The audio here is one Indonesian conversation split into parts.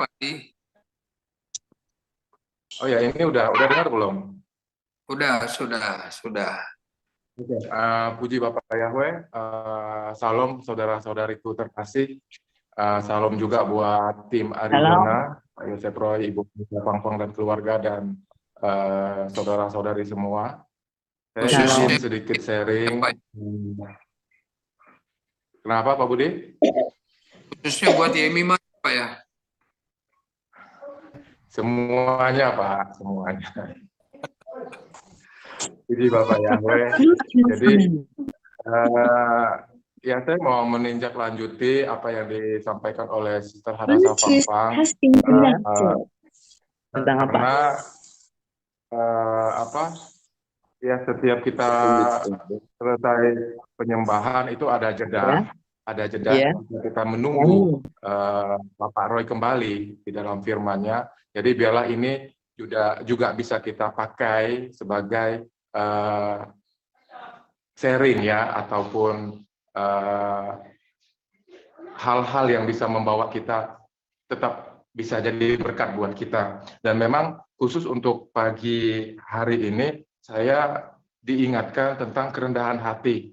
Pagi. Oh ya, ini udah dengar belum? Sudah. Oke. Puji Bapak Yahweh, salam saudara-saudariku terkasih, salam juga buat tim Salam. Arizona, Pak Yosef Roy, Ibu Pangpang dan keluarga, dan saudara-saudari semua. Saya Khususnya izin sedikit sharing. Pak, Kenapa Pak Budi? khususnya buat Yemi Mas, Pak ya. Semuanya Pak, semuanya. Puji Bapak Yahweh. Jadi ya, saya mau meninjak lanjuti apa yang disampaikan oleh Sister Hadasa Pampang, Tentang apa? karena ya setiap kita selesai penyembahan itu ada jeda, Ya. kita menunggu Bapak Roy kembali di dalam firman-Nya. Jadi biarlah ini juga bisa kita pakai sebagai sharing ya, ataupun hal-hal yang bisa membawa kita tetap bisa jadi berkat buat kita. Dan memang khusus untuk pagi hari ini saya diingatkan tentang kerendahan hati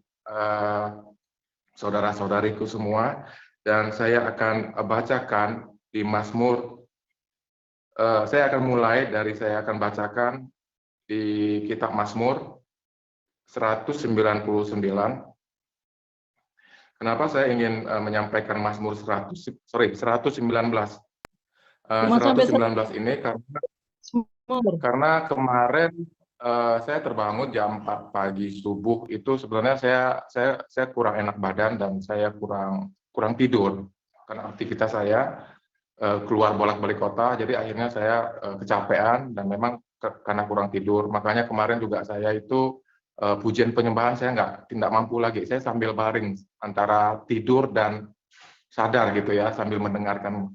saudara-saudariku semua, dan saya akan bacakan di Mazmur. Saya akan bacakan di kitab Mazmur 199. Kenapa saya ingin menyampaikan Mazmur 119? 119 ini karena kemarin saya terbangun jam 4 pagi subuh. Itu sebenarnya saya kurang enak badan dan saya kurang tidur karena aktivitas saya keluar bolak-balik kota. Jadi akhirnya saya kecapean dan memang karena kurang tidur. Makanya kemarin juga saya itu pujian penyembahan saya tidak mampu lagi. Saya sambil baring antara tidur dan sadar gitu ya, sambil mendengarkan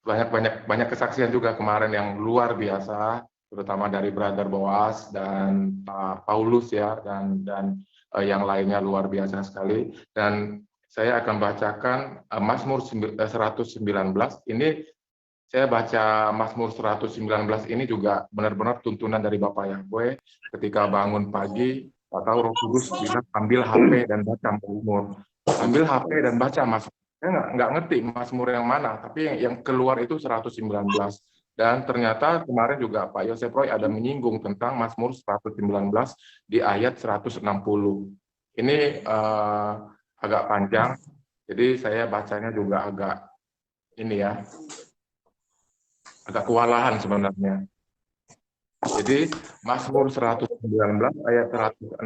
banyak kesaksian juga kemarin yang luar biasa, terutama dari Brother Boaz dan Pak Paulus ya, dan yang lainnya luar biasa sekali. Dan saya akan bacakan Mazmur 119. Ini saya baca Mazmur 119 ini juga benar-benar tuntunan dari Bapak Yahweh. Ketika bangun pagi, atau Roh Kudus bilang ambil HP dan baca Mazmur. Ambil HP dan baca Mazmur. Saya nggak ngerti Mazmur yang mana, tapi yang keluar itu 119. Dan ternyata kemarin juga Pak Yosef Roy ada menyinggung tentang Mazmur 119 di ayat 160. Ini agak panjang, jadi saya bacanya juga agak kewalahan sebenarnya. Jadi Mazmur 119 ayat 160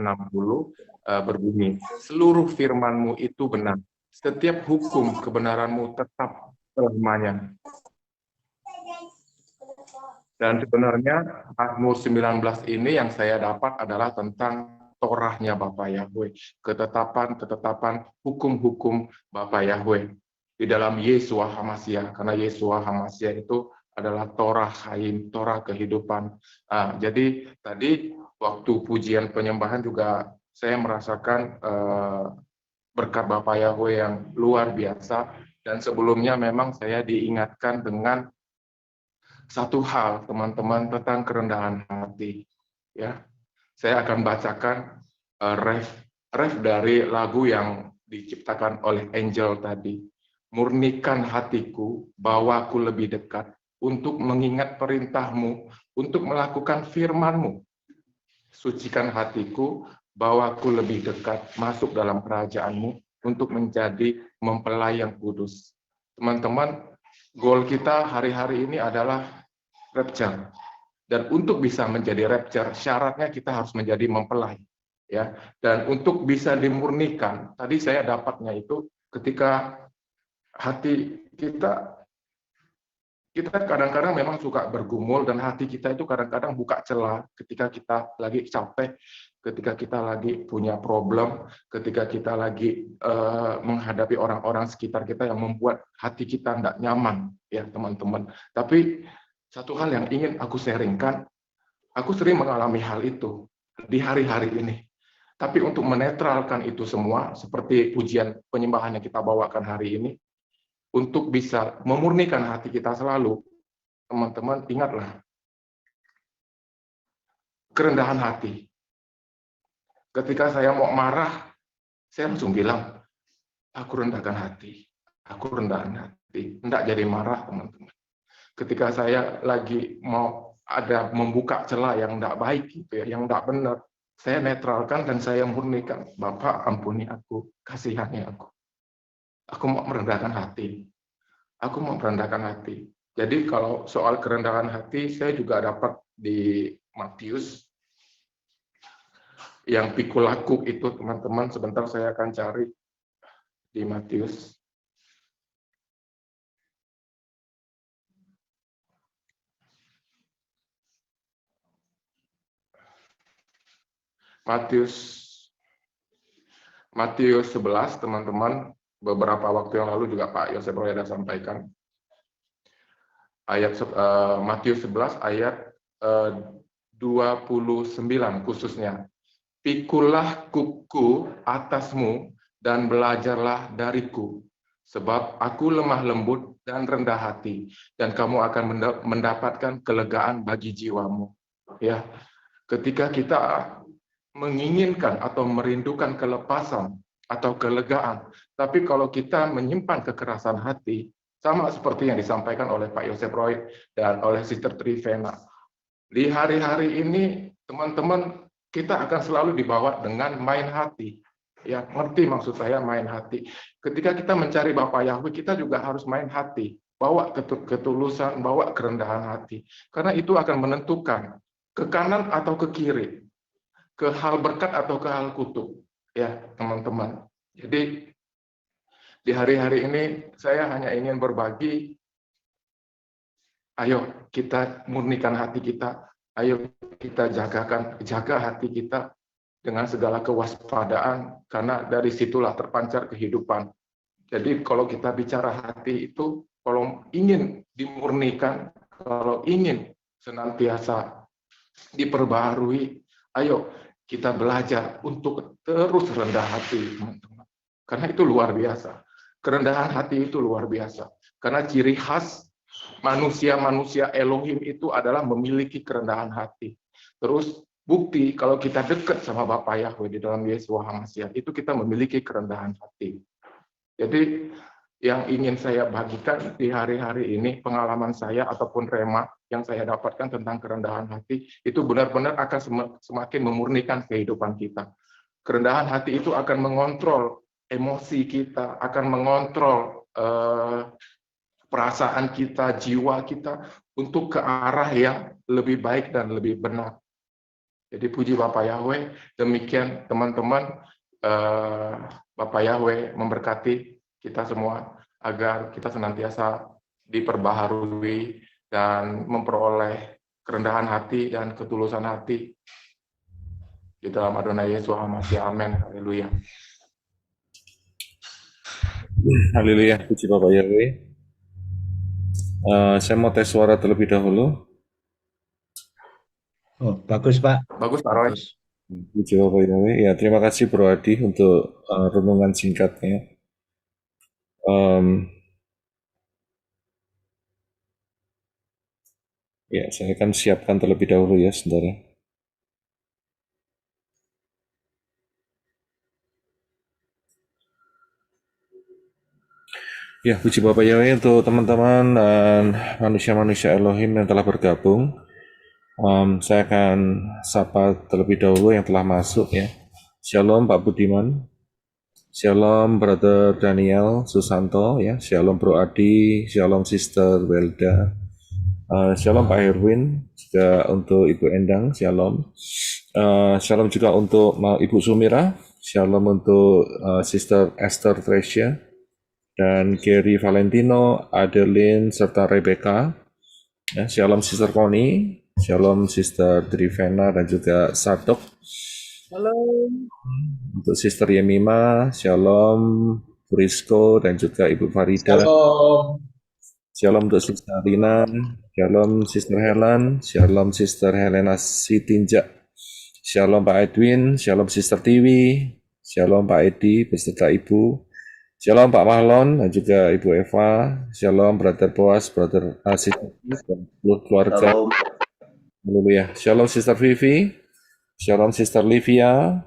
berbunyi, seluruh firman-Mu itu benar, setiap hukum kebenaran-Mu tetap selamanya. Dan sebenarnya Mazmur 19 ini yang saya dapat adalah tentang Torahnya Bapak Yahweh, ketetapan hukum-hukum Bapak Yahweh di dalam Yesua HaMashiach, karena Yesua HaMashiach itu adalah Torah Chaim, Torah kehidupan. Jadi tadi waktu pujian penyembahan juga saya merasakan berkat Bapak Yahweh yang luar biasa, dan sebelumnya memang saya diingatkan dengan satu hal, teman-teman, tentang kerendahan hati. Ya, saya akan bacakan ref dari lagu yang diciptakan oleh Angel tadi. Murnikan hatiku, bawaku lebih dekat, untuk mengingat perintah-Mu, untuk melakukan firman-Mu. Sucikan hatiku, bawaku lebih dekat, masuk dalam kerajaan-Mu, untuk menjadi mempelai yang kudus. Teman-teman, goal kita hari-hari ini adalah rapture. Dan untuk bisa menjadi rapture, syaratnya kita harus menjadi mempelai. Ya. Dan untuk bisa dimurnikan, tadi saya dapatnya itu ketika hati kita kadang-kadang memang suka bergumul, dan hati kita itu kadang-kadang buka celah ketika kita lagi capek, ketika kita lagi punya problem, ketika kita lagi menghadapi orang-orang sekitar kita yang membuat hati kita tidak nyaman, ya teman-teman. Tapi satu hal yang ingin aku sharingkan, aku sering mengalami hal itu di hari-hari ini. Tapi untuk menetralkan itu semua, seperti pujian penyembahan yang kita bawakan hari ini, untuk bisa memurnikan hati kita selalu, teman-teman ingatlah, kerendahan hati. Ketika saya mau marah, saya langsung bilang, aku rendahkan hati, aku rendahkan hati. Tidak jadi marah, teman-teman. Ketika saya lagi mau ada membuka celah yang tidak baik, gitu ya, yang tidak benar, saya netralkan dan saya murnikan, Bapak ampuni aku, kasihani aku. Aku mau merendahkan hati. Aku mau merendahkan hati. Jadi kalau soal kerendahan hati, saya juga dapat di Matius, yang pikul laku itu, teman-teman, sebentar saya akan cari di Matius. Matius 11, teman-teman, beberapa waktu yang lalu juga Pak Yosef Royada sampaikan. Matius 11 ayat 29 khususnya. Pikulah kuku atasmu dan belajarlah dariku, sebab aku lemah lembut dan rendah hati, dan kamu akan mendapatkan kelegaan bagi jiwamu. Ya, ketika kita menginginkan atau merindukan kelepasan atau kelegaan, tapi kalau kita menyimpan kekerasan hati, sama seperti yang disampaikan oleh Pak Yosef Roy dan oleh Sister Trivena, di hari-hari ini, teman-teman, kita akan selalu dibawa dengan main hati. Ya, ngerti maksud saya main hati. Ketika kita mencari Bapak Yahweh, kita juga harus main hati. Bawa ketulusan, bawa kerendahan hati. Karena itu akan menentukan ke kanan atau ke kiri, ke hal berkat atau ke hal kutuk. Ya, teman-teman. Jadi, di hari-hari ini, saya hanya ingin berbagi, ayo kita murnikan hati kita. Ayo kita jaga hati kita dengan segala kewaspadaan, karena dari situlah terpancar kehidupan. Jadi kalau kita bicara hati itu, kalau ingin dimurnikan, kalau ingin senantiasa diperbaharui, ayo kita belajar untuk terus rendah hati, teman-teman. Karena itu luar biasa. Kerendahan hati itu luar biasa. Karena ciri khas manusia-manusia Elohim itu adalah memiliki kerendahan hati. Terus bukti kalau kita dekat sama Bapak Yahweh di dalam Yesua HaMashiach, itu kita memiliki kerendahan hati. Jadi yang ingin saya bagikan di hari-hari ini, pengalaman saya ataupun rema yang saya dapatkan tentang kerendahan hati, itu benar-benar akan semakin memurnikan kehidupan kita. Kerendahan hati itu akan mengontrol emosi kita, akan mengontrol perasaan kita, jiwa kita, untuk ke arah yang lebih baik dan lebih benar. Jadi puji Bapak Yahweh, demikian teman-teman, Bapak Yahweh memberkati kita semua, agar kita senantiasa diperbaharui dan memperoleh kerendahan hati dan ketulusan hati. Di dalam Adonai Yesus HaMashiach, amin, haleluya. Haleluya, puji Bapak Yahweh. Saya mau tes suara terlebih dahulu. Oh, bagus Pak. Bagus Pak Roy. Puji Bapak Yahweh. Ya, terima kasih Bro Adi untuk renungan singkatnya. Ya, saya akan siapkan terlebih dahulu ya, sebentar ya. Ya, puji Bapak Yahweh untuk teman-teman dan manusia-manusia Elohim yang telah bergabung. Saya akan sapa terlebih dahulu yang telah masuk ya. Shalom Pak Budiman. Shalom Brother Daniel Susanto ya. Shalom Bro Adi. Shalom Sister Welda. Shalom Pak Herwin. Juga untuk Ibu Endang. Shalom. Shalom juga untuk Ibu Sumira. Shalom untuk Sister Esther Trecia. Dan Gary Valentino, Adeline, serta Rebecca. Ya, shalom Sister Connie, shalom Sister Trivena, dan juga Sadok. Shalom. Untuk Sister Yemima, shalom Frisco, dan juga Ibu Farida. Shalom. Shalom untuk Sister Rina, shalom Sister Helen, shalom Sister Helena Sitinja. Shalom Pak Edwin, shalom Sister Tiwi, shalom Pak Edi beserta Ibu. Shalom Pak Mahlon dan juga Ibu Eva. Shalom Brother Boas, Brother Sister dan seluruh keluarga. Shalom. Haleluya. Shalom Sister Vivi. Shalom Sister Livia.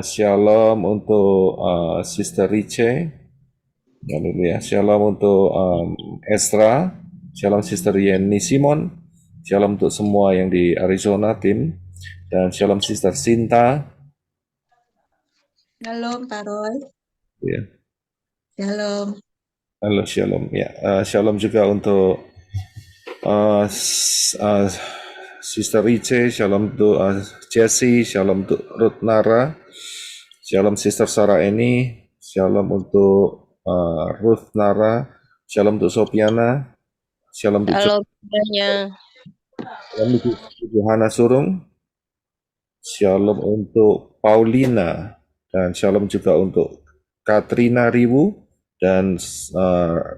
Shalom untuk Sister Riche. Haleluya. Shalom untuk Esra. Shalom Sister Yeni Simon. Shalom untuk semua yang di Arizona tim. Dan shalom Sister Sinta. Shalom, Pak Roy. Ya. Shalom. Halo shalom. Ya, shalom juga untuk Sister Riche. Shalom untuk Jessie. Shalom untuk Ruth Nara. Shalom Sister Sarah Eni. Shalom untuk Ruth Nara. Shalom untuk Sopiana. Shalom untuk Halo semuanya. Shalom untuk Johanna Surung. Shalom untuk Paulina. Dan shalom juga untuk Katrina Riwu dan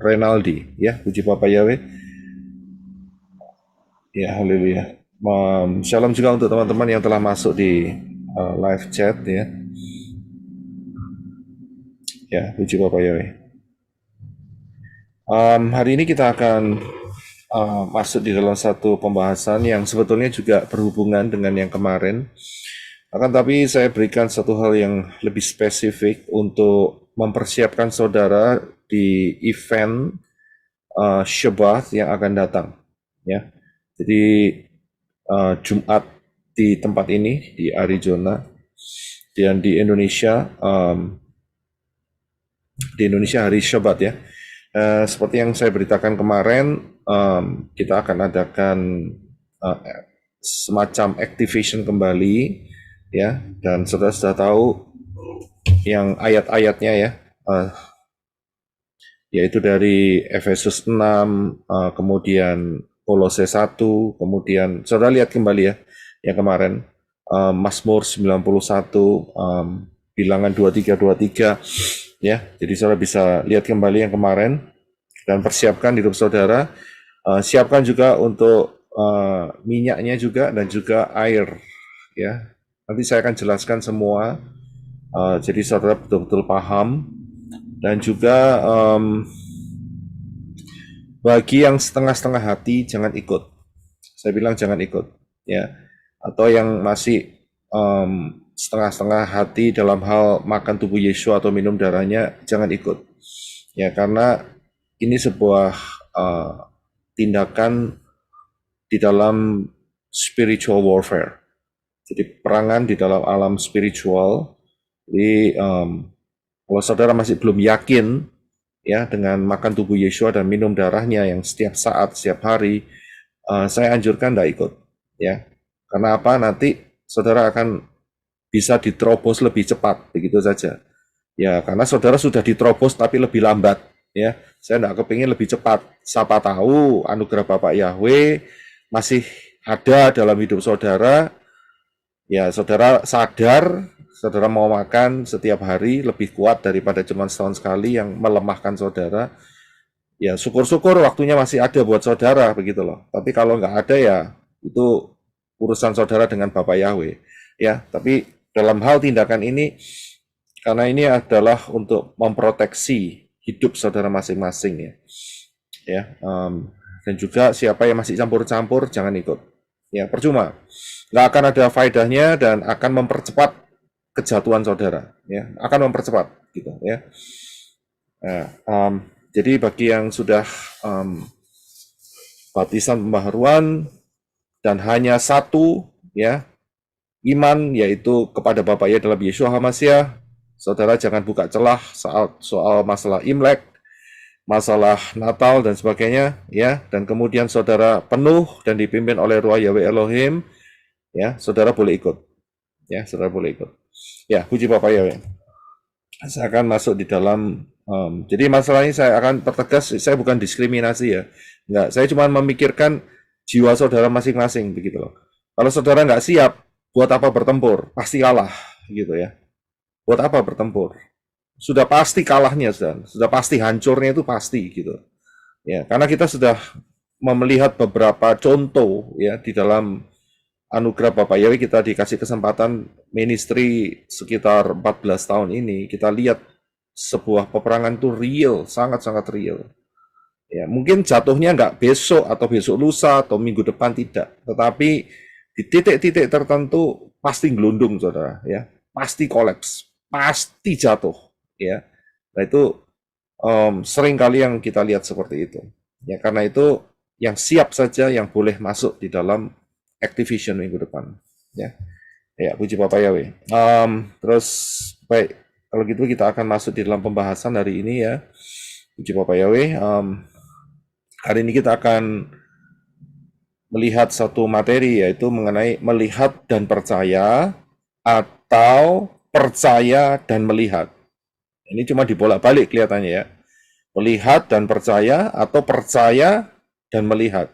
Renaldi. Ya, puji Bapak Yahweh. Ya, haleluya. Shalom juga untuk teman-teman yang telah masuk di live chat ya. Ya, puji Bapak Yahweh. Hari ini kita akan masuk di dalam satu pembahasan yang sebetulnya juga berhubungan dengan yang kemarin. Akan tapi saya berikan satu hal yang lebih spesifik untuk mempersiapkan saudara di event Shabbat yang akan datang. Ya, jadi Jumat di tempat ini di Arizona dan di Indonesia hari Shabbat ya. Seperti yang saya beritakan kemarin, kita akan adakan semacam activation kembali ya, dan saudara sudah tahu yang ayat-ayatnya ya, yaitu dari Efesus 6, kemudian Kolose 1, kemudian saudara lihat kembali ya yang kemarin, Mazmur 91, Bilangan 23 ya. Jadi saudara bisa lihat kembali yang kemarin dan persiapkan hidup saudara. Siapkan juga untuk minyaknya juga dan juga air ya. Nanti saya akan jelaskan semua, jadi saudara betul-betul paham. Dan juga bagi yang setengah-setengah hati jangan ikut. Saya bilang jangan ikut ya. Atau yang masih setengah-setengah hati dalam hal makan tubuh Yesus atau minum darahnya, jangan ikut. Ya, karena ini sebuah tindakan di dalam spiritual warfare. Jadi perangan di dalam alam spiritual. Jadi kalau saudara masih belum yakin ya dengan makan tubuh Yeshua dan minum darahnya yang setiap saat, setiap hari, saya anjurkan tidak ikut. Ya, karena apa? Nanti saudara akan bisa diterobos lebih cepat, begitu saja. Ya, karena saudara sudah diterobos tapi lebih lambat. Ya, saya tidak kepingin lebih cepat. Siapa tahu anugerah Bapak Yahweh masih ada dalam hidup saudara. Ya, saudara sadar, saudara mau makan setiap hari lebih kuat daripada cuma setahun sekali yang melemahkan saudara. Ya, syukur-syukur waktunya masih ada buat saudara, begitu loh. Tapi kalau nggak ada ya, itu urusan saudara dengan Bapak Yahweh. Ya, tapi dalam hal tindakan ini, karena ini adalah untuk memproteksi hidup saudara masing-masing ya. Ya, dan juga siapa yang masih campur-campur jangan ikut. Ya, percuma. Nggak akan ada faedahnya dan akan mempercepat kejatuhan saudara, ya, akan mempercepat, gitu, ya. Nah, jadi bagi yang sudah baptisan pembaharuan dan hanya satu, ya, iman yaitu kepada Bapa ya dalam Yeshua HaMashiach, saudara jangan buka celah soal masalah Imlek, masalah Natal dan sebagainya, ya. Dan kemudian saudara penuh dan dipimpin oleh Ruah Yahweh Elohim. Ya, saudara boleh ikut. Ya, saudara boleh ikut. Ya, puji Bapak Yahweh. Saya akan masuk di dalam, jadi masalah ini saya akan pertegas, saya bukan diskriminasi ya. Enggak, saya cuma memikirkan jiwa saudara masing-masing, begitu loh. Kalau saudara nggak siap, buat apa bertempur? Pasti kalah, gitu ya. Buat apa bertempur? Sudah pasti kalahnya, sudah pasti hancurnya itu pasti, gitu. Ya, karena kita sudah melihat beberapa contoh ya di dalam anugerah Bapak Yahweh, kita dikasih kesempatan ministry sekitar 14 tahun ini, kita lihat sebuah peperangan itu real, sangat-sangat real. Ya, mungkin jatuhnya nggak besok atau besok lusa atau minggu depan tidak, tetapi di titik-titik tertentu pasti gelundung, saudara. Ya, pasti kolaps, pasti jatuh. Ya, nah itu sering kali yang kita lihat seperti itu. Ya, karena itu yang siap saja yang boleh masuk di dalam Activision minggu depan. Ya. Ya, puji Bapak Yahweh. Terus baik, kalau gitu kita akan masuk di dalam pembahasan hari ini ya. Puji Bapak Yahweh. Hari ini kita akan melihat satu materi yaitu mengenai melihat dan percaya atau percaya dan melihat. Ini cuma dibolak-balik kelihatannya ya. Melihat dan percaya atau percaya dan melihat.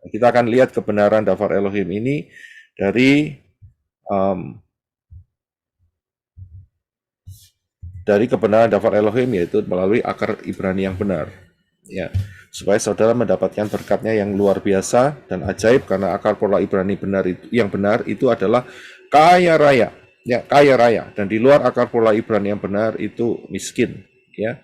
Kita akan lihat kebenaran Dafar Elohim ini dari kebenaran Dafar Elohim, yaitu melalui akar Ibrani yang benar. Ya, supaya saudara mendapatkan berkatnya yang luar biasa dan ajaib, karena akar pola Ibrani yang benar itu adalah kaya raya. Ya, kaya raya. Dan di luar akar pola Ibrani yang benar itu miskin. Ya,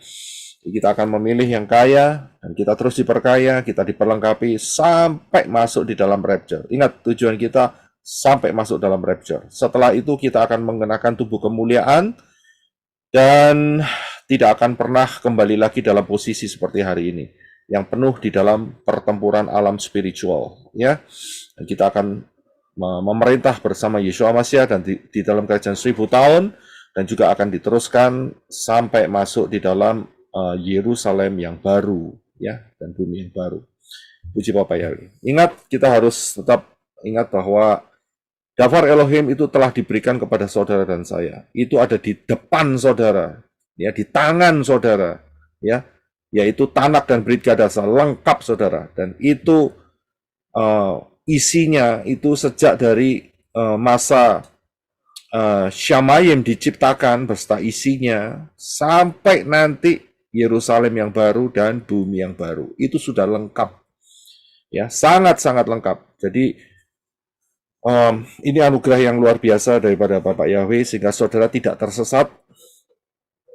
kita akan memilih yang kaya, dan kita terus diperkaya, kita diperlengkapi sampai masuk di dalam rapture. Ingat, tujuan kita sampai masuk dalam rapture. Setelah itu kita akan mengenakan tubuh kemuliaan, dan tidak akan pernah kembali lagi dalam posisi seperti hari ini, yang penuh di dalam pertempuran alam spiritual. Ya, dan kita akan memerintah bersama Yeshua Mashiach dan di dalam kerajaan 1000 tahun, dan juga akan diteruskan sampai masuk di dalam Yerusalem yang baru, ya, dan bumi yang baru. Puji Bapak Yahweh. Ingat, kita harus tetap ingat bahwa Dafar Elohim itu telah diberikan kepada saudara dan saya. Itu ada di depan saudara, ya, di tangan saudara, ya, yaitu Tanak dan Brit Gadasa, lengkap saudara. Dan itu isinya itu sejak dari masa Syamayim diciptakan beserta isinya sampai nanti Yerusalem yang baru dan bumi yang baru. Itu sudah lengkap, ya, sangat-sangat lengkap. Jadi ini anugerah yang luar biasa daripada Bapak Yahweh, sehingga saudara tidak tersesat,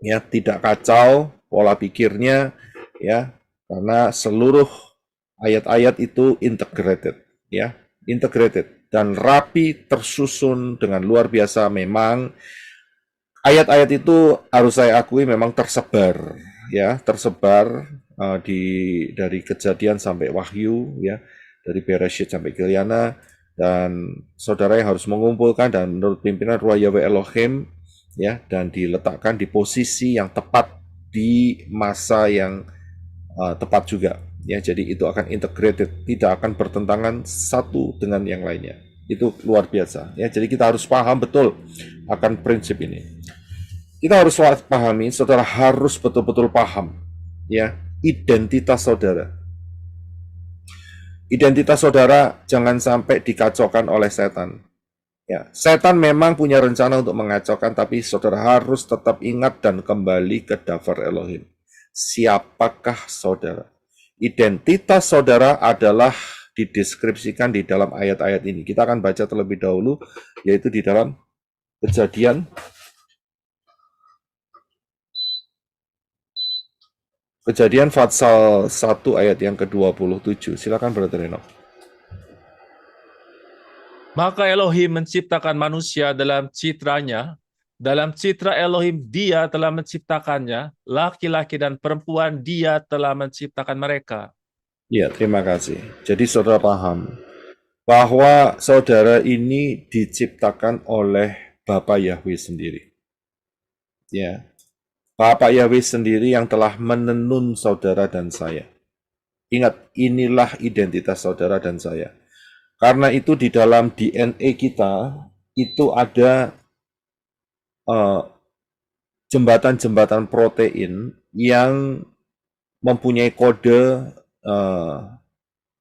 ya, tidak kacau pola pikirnya, ya, karena seluruh ayat-ayat itu integrated, ya, integrated dan rapi, tersusun dengan luar biasa. Memang ayat-ayat itu harus saya akui memang tersebar, ya, tersebar dari Kejadian sampai Wahyu, ya, dari Bereshit sampai Gilyana. Dan saudara yang harus mengumpulkan dan menurut pimpinan Ruach Yahweh Elohim, ya, dan diletakkan di posisi yang tepat di masa yang tepat juga, ya. Jadi itu akan integrated, tidak akan bertentangan satu dengan yang lainnya. Itu luar biasa, ya. Jadi kita harus paham betul akan prinsip ini. Kita harus pahami, saudara harus betul-betul paham, ya, identitas saudara. Identitas saudara jangan sampai dikacaukan oleh setan. Ya, setan memang punya rencana untuk mengacaukan, tapi saudara harus tetap ingat dan kembali ke Dafar Elohim. Siapakah saudara? Identitas saudara adalah dideskripsikan di dalam ayat-ayat ini. Kita akan baca terlebih dahulu, yaitu di dalam Kejadian pasal 1 ayat yang ke-27. Silakan Brother Enoch. Maka Elohim menciptakan manusia dalam citranya. Dalam citra Elohim dia telah menciptakannya. Laki-laki dan perempuan dia telah menciptakan mereka. Ya, terima kasih. Jadi saudara paham bahwa saudara ini diciptakan oleh Bapa Yahweh sendiri. Ya, Bapa Yahweh sendiri yang telah menenun saudara dan saya. Ingat, inilah identitas saudara dan saya. Karena itu di dalam DNA kita itu ada jembatan-jembatan protein yang mempunyai kode,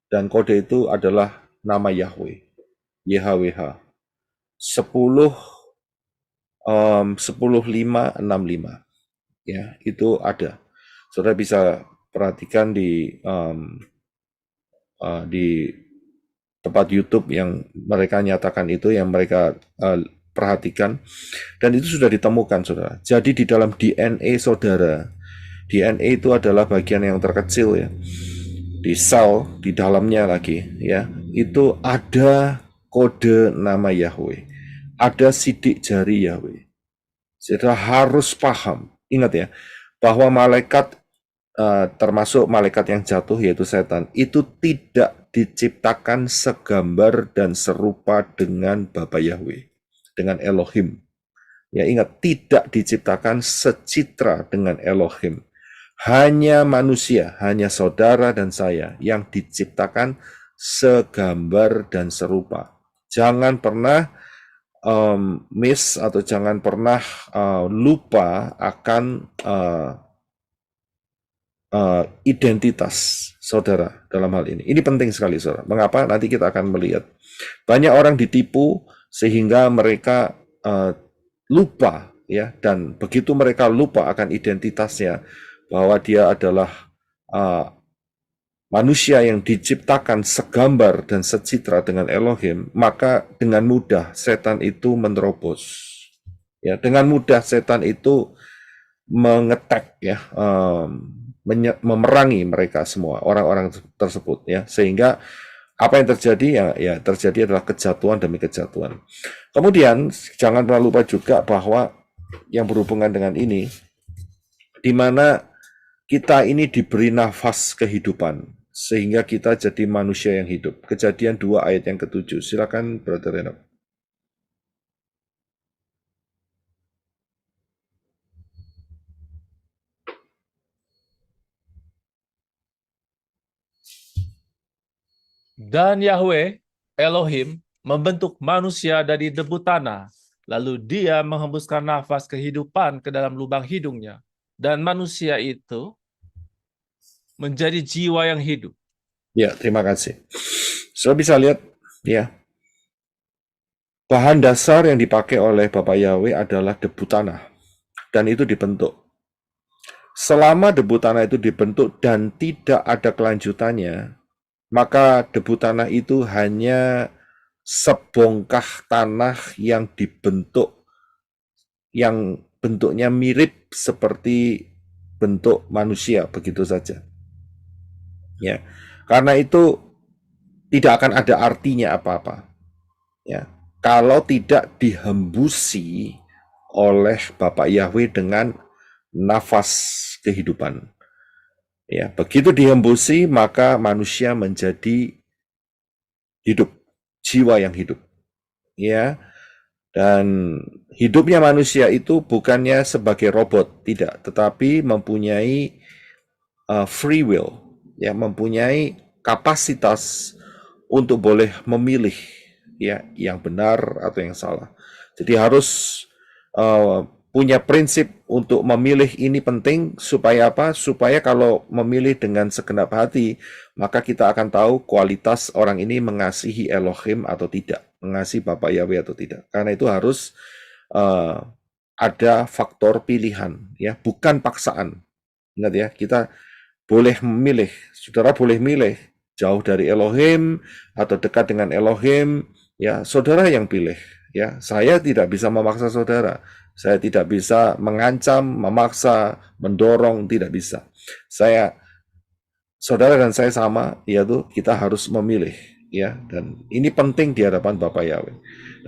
dan kode itu adalah nama Yahweh, YHWH 10.565, ya, itu ada. Saudara bisa perhatikan di tempat YouTube yang mereka nyatakan itu, yang mereka perhatikan, dan itu sudah ditemukan, saudara. Jadi di dalam DNA saudara, DNA itu adalah bagian yang terkecil ya, di sel di dalamnya lagi ya, itu ada kode nama Yahweh, ada sidik jari Yahweh. Saudara harus paham, ingat ya, bahwa malaikat termasuk malaikat yang jatuh yaitu setan itu tidak diciptakan segambar dan serupa dengan Bapa Yahweh, dengan Elohim. Ya, ingat, tidak diciptakan secitra dengan Elohim. Hanya manusia, hanya saudara dan saya yang diciptakan segambar dan serupa. Jangan pernah miss atau jangan pernah lupa akan identitas saudara dalam hal ini. Ini penting sekali, saudara. Mengapa? Nanti kita akan melihat. Banyak orang ditipu sehingga mereka lupa ya, dan begitu mereka lupa akan identitasnya, bahwa dia adalah manusia yang diciptakan segambar dan secitra dengan Elohim, maka dengan mudah setan itu menerobos. Ya, dengan mudah setan itu mengetek ya, memerangi mereka semua, orang-orang tersebut ya, sehingga apa yang terjadi ya terjadi adalah kejatuhan demi kejatuhan. Kemudian jangan pernah lupa juga bahwa yang berhubungan dengan ini, di mana kita ini diberi nafas kehidupan sehingga kita jadi manusia yang hidup. Kejadian 2 ayat yang ke-7. Silakan Brother Renok. Dan Yahweh, Elohim, membentuk manusia dari debu tanah. Lalu dia menghembuskan nafas kehidupan ke dalam lubang hidungnya. Dan manusia itu menjadi jiwa yang hidup. Ya, terima kasih. Sudah bisa lihat, ya. Bahan dasar yang dipakai oleh Bapak Yahweh adalah debu tanah. Dan itu dibentuk. Selama debu tanah itu dibentuk dan tidak ada kelanjutannya, maka debu tanah itu hanya sebongkah tanah yang dibentuk, yang bentuknya mirip seperti bentuk manusia, begitu saja. Ya, karena itu tidak akan ada artinya apa-apa. Ya, kalau tidak dihembusi oleh Bapak Yahweh dengan nafas kehidupan. Ya, begitu dihembusi maka manusia menjadi hidup, jiwa yang hidup. Ya. Dan hidupnya manusia itu bukannya sebagai robot, tidak, tetapi mempunyai free will, ya, mempunyai kapasitas untuk boleh memilih ya yang benar atau yang salah. Jadi harus punya prinsip untuk memilih. Ini penting supaya apa? Supaya kalau memilih dengan segenap hati, maka kita akan tahu kualitas orang ini mengasihi Elohim atau tidak, mengasihi Bapak Yahweh atau tidak. Karena itu harus ada faktor pilihan, ya, bukan paksaan. Ingat ya, kita boleh memilih. Saudara boleh milih jauh dari Elohim atau dekat dengan Elohim, ya, saudara yang pilih. Ya, saya tidak bisa memaksa saudara. Saya tidak bisa mengancam, memaksa, mendorong, tidak bisa. Saudara dan saya sama, yaitu kita harus memilih, ya. Dan ini penting di hadapan Bapak Yahweh.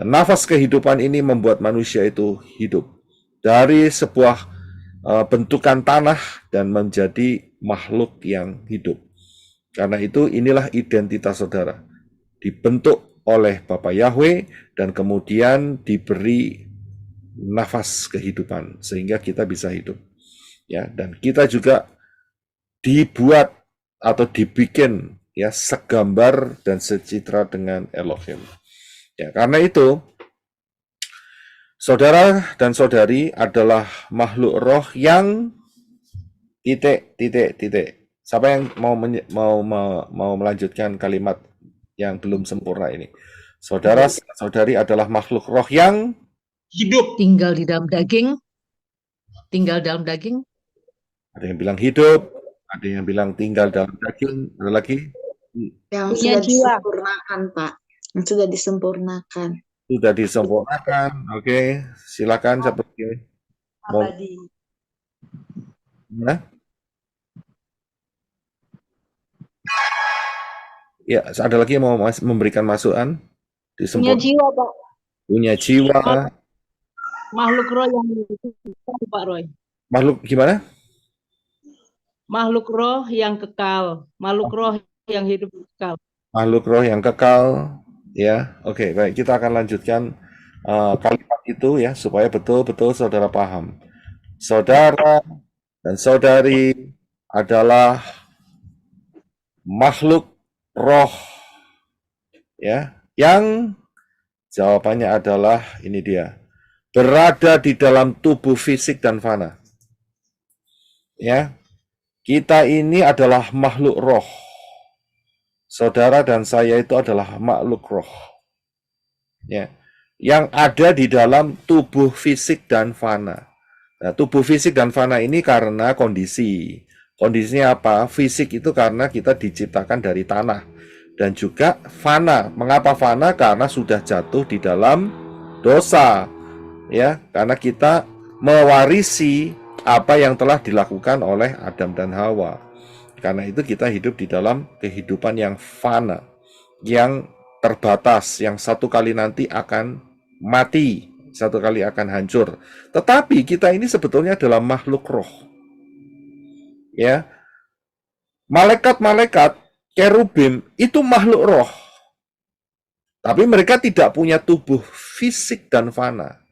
Dan nafas kehidupan ini membuat manusia itu hidup dari sebuah bentukan tanah dan menjadi makhluk yang hidup. Karena itu inilah identitas saudara. Dibentuk oleh Bapak Yahweh dan kemudian diberi nafas kehidupan sehingga kita bisa hidup. Ya, dan kita juga dibuat atau dibikin ya segambar dan secitra dengan Elohim. Ya, karena itu saudara dan saudari adalah makhluk roh yang titik. Siapa yang mau melanjutkan kalimat yang belum sempurna ini? Saudara saudari adalah makhluk roh yang hidup. Tinggal di dalam daging. Tinggal dalam daging. Ada yang bilang hidup, ada yang bilang tinggal dalam daging, ada lagi Yang Punya sudah jiwa. disempurnakan, Pak. Yang sudah disempurnakan. sudah disempurnakan. Oke, silakan seperti mau. Abadi. Nah, ya, ada lagi yang mau memberikan masukan? Punya Disempurnakan, jiwa, Pak. punya jiwa, Makhluk roh yang kekal, Pak Roy. makhluk gimana? Makhluk roh yang kekal. Makhluk roh yang hidup kekal. Makhluk roh yang kekal, ya. Oke, baik, kita akan lanjutkan kalimat itu ya, supaya betul-betul saudara paham. Saudara dan saudari adalah makhluk roh, ya, yang jawabannya adalah ini dia, berada di dalam tubuh fisik dan fana. Ya, kita ini adalah makhluk roh. Saudara dan saya itu adalah makhluk roh. Ya, yang ada di dalam tubuh fisik dan fana. Nah, tubuh fisik dan fana ini karena kondisi. Kondisinya apa? Fisik itu karena kita diciptakan dari tanah. Dan juga fana. Mengapa fana? Karena sudah jatuh di dalam dosa. Ya, karena kita mewarisi apa yang telah dilakukan oleh Adam dan Hawa. Karena itu kita hidup di dalam kehidupan yang fana, yang terbatas, yang satu kali nanti akan mati, satu kali akan hancur. Tetapi kita ini sebetulnya adalah makhluk roh. Ya. Malaikat-malaikat, kerubim itu makhluk roh. Tapi mereka tidak punya tubuh fisik dan fana.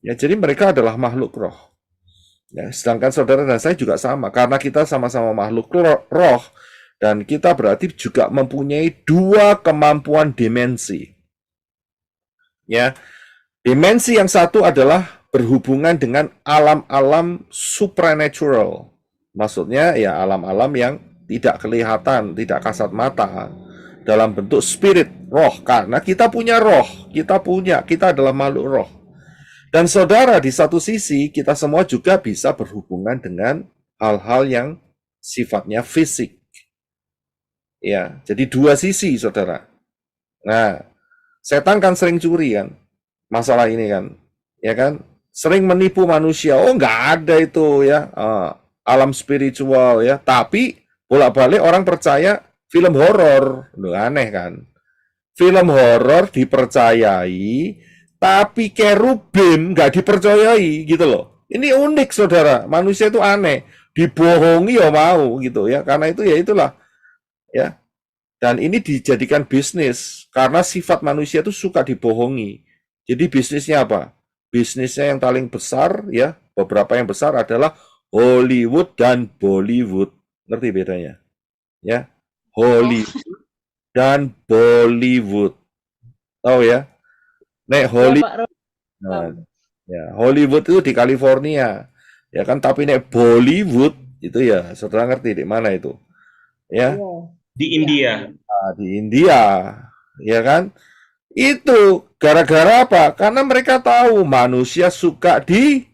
Ya, jadi mereka adalah makhluk roh. Ya, sedangkan saudara dan saya juga sama, karena kita sama-sama makhluk roh, dan kita berarti juga mempunyai dua kemampuan dimensi. Ya, dimensi yang satu adalah berhubungan dengan alam-alam supernatural. Maksudnya ya alam-alam yang tidak kelihatan, tidak kasat mata, dalam bentuk spirit, roh, karena kita punya roh, kita adalah makhluk roh. Dan saudara, di satu sisi kita semua juga bisa berhubungan dengan hal-hal yang sifatnya fisik. Ya, jadi dua sisi, saudara. Nah, setan kan sering curi kan, masalah ini kan, ya kan, sering menipu manusia. Oh, nggak ada itu ya, alam spiritual ya. Tapi bolak-balik orang percaya film horor, aneh kan? Film horor dipercayai. Tapi kerubim nggak dipercayai gitu loh. Ini unik saudara, manusia itu aneh, dibohongi ya mau gitu ya. Karena itu ya itulah ya. Dan ini dijadikan bisnis karena sifat manusia itu suka dibohongi. Jadi bisnisnya apa? Bisnisnya yang paling besar ya, beberapa yang besar adalah Hollywood dan Bollywood. Ngerti bedanya? Ya, Hollywood dan Bollywood. Tahu ya? Nek Hollywood, nah, ya, Hollywood itu di California, ya kan. Tapi nek Bollywood itu ya, saudara ngerti di mana itu, ya? Di India. Nah, di India, ya kan? Itu gara-gara apa? Karena mereka tahu manusia suka dibohongi,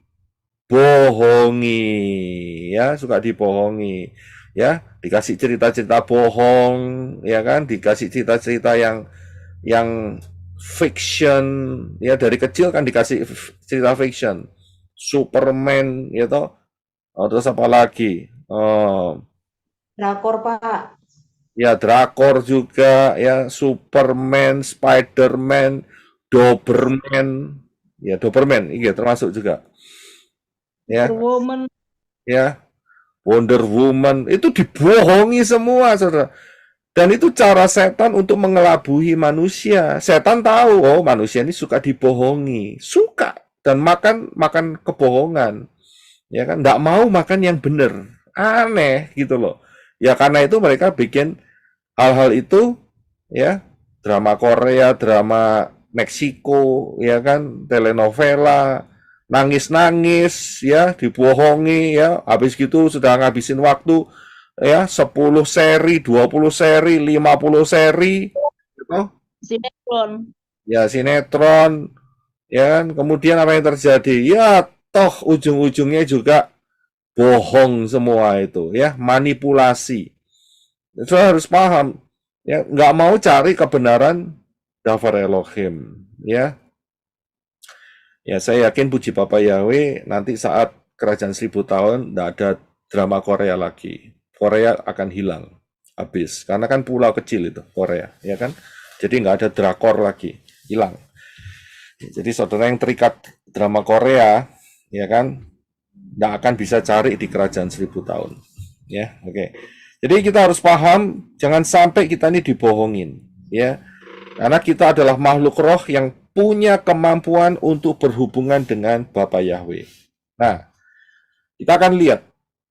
ya, suka dibohongi, ya, dikasih cerita-cerita bohong, ya kan? Dikasih cerita-cerita yang fiction, ya, dari kecil kan dikasih cerita fiction, Superman gitu. Terus apa lagi, Drakor, Pak. ya drakor juga ya, Superman, Spiderman, Doberman, ya Doberman iya termasuk juga ya, Woman. ya Wonder Woman, itu dibohongi semua saudara. Dan itu cara setan untuk mengelabui manusia. Setan tahu, oh manusia ini suka dibohongi, suka, dan makan kebohongan, ya kan, nggak mau makan yang benar, aneh gitu loh. Ya karena itu mereka bikin hal-hal itu, ya, drama Korea, drama Meksiko, ya kan, telenovela, nangis-nangis, ya, dibohongi, ya, habis gitu sudah ngabisin waktu. Ya, 10 seri, 20 seri, 50 seri gitu. Sinetron. Ya, sinetron, ya kan. Kemudian apa yang terjadi? Ya, toh ujung-ujungnya juga bohong semua itu, ya, manipulasi. Saudara harus paham, ya, nggak mau cari kebenaran Davar Elohim, ya. Ya, saya yakin puji Bapa Yahweh nanti saat kerajaan 1000 tahun tidak ada drama Korea lagi. Korea akan hilang, habis. Karena kan pulau kecil itu Korea, ya kan? Jadi nggak ada drakor lagi, hilang. Jadi saudara yang terikat drama Korea, ya kan, nggak akan bisa cari di kerajaan 1000 tahun. Ya, oke. Jadi kita harus paham, jangan sampai kita ini dibohongin, ya. Karena kita adalah makhluk roh yang punya kemampuan untuk berhubungan dengan Bapa Yahweh. Nah, kita akan lihat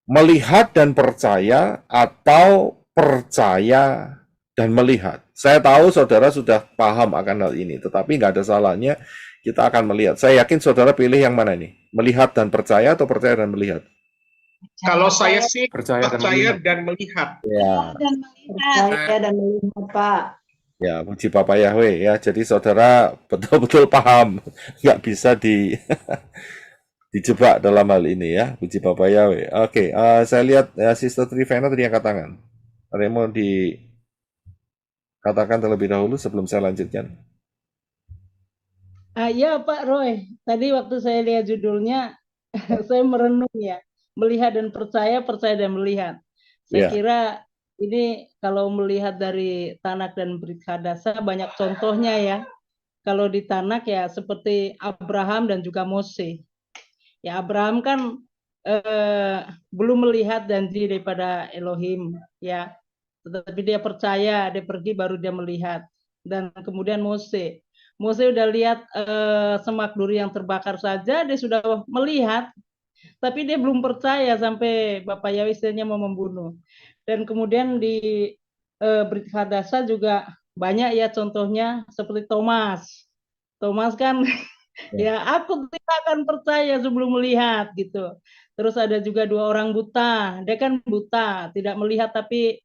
melihat dan percaya atau percaya dan melihat. Saya tahu saudara sudah paham akan hal ini, tetapi nggak ada salahnya kita akan melihat. Saya yakin saudara pilih yang mana nih? Melihat dan percaya atau percaya dan melihat? Kalau saya sih Percaya dan percaya melihat. dan melihat. Ya, Percaya dan melihat, Pak. ya, puji Bapa Yahweh ya. Jadi saudara betul-betul paham, nggak bisa dijebak dalam hal ini ya. Puji Bapa Yahweh. Oke, saya lihat Sister Trivena tadi angkat tangan. Ada yang mau dikatakan terlebih dahulu sebelum saya lanjutkan? Ya Pak Roy, tadi waktu saya lihat judulnya, saya merenung ya, melihat dan percaya, percaya dan melihat. Saya Ya. kira ini kalau melihat dari Tanak dan Brit Hadasa banyak contohnya ya. Kalau di Tanak ya seperti Abraham dan juga Mose. Ya Abraham kan belum melihat janji daripada Elohim ya, tetapi dia percaya, dia pergi baru dia melihat. Dan kemudian Mose udah lihat semak duri yang terbakar saja dia sudah melihat, tapi dia belum percaya sampai Bapak Yahweh istilahnya mau membunuh. Dan kemudian di Brit Hadasa juga banyak ya contohnya seperti Thomas kan ya aku tidak akan percaya sebelum melihat gitu. Terus ada juga 2 orang buta, dia kan buta, tidak melihat tapi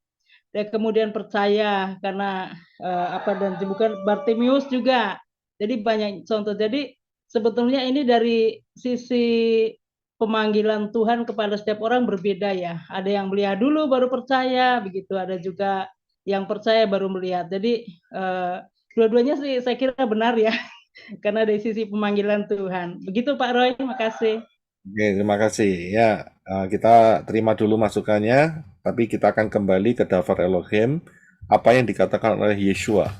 dia kemudian percaya karena dan bukan Bartimius juga. Jadi banyak contoh. Jadi sebetulnya ini dari sisi pemanggilan Tuhan kepada setiap orang berbeda ya. Ada yang melihat dulu baru percaya, begitu. Ada juga yang percaya baru melihat. Jadi dua-duanya sih saya kira benar ya. Karena dari sisi pemanggilan Tuhan. Begitu Pak Roy, terima kasih. Oke, terima kasih. Ya, kita terima dulu masukannya, tapi kita akan kembali ke Davar Elohim, apa yang dikatakan oleh Yeshua.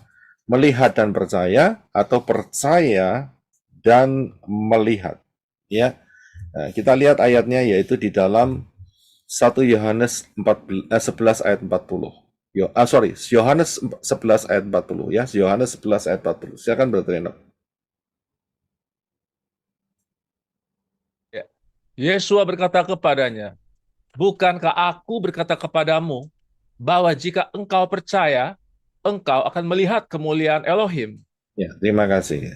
Melihat dan percaya, atau percaya dan melihat. Ya, nah, kita lihat ayatnya, yaitu di dalam 1 Yohanes 11 ayat 40. Yohanes 11 ayat 40 ya, Yohanes 11 ayat 40. Silakan Brother Enoch. Yesua berkata kepadanya, bukankah aku berkata kepadamu bahwa jika engkau percaya, engkau akan melihat kemuliaan Elohim. Ya, terima kasih.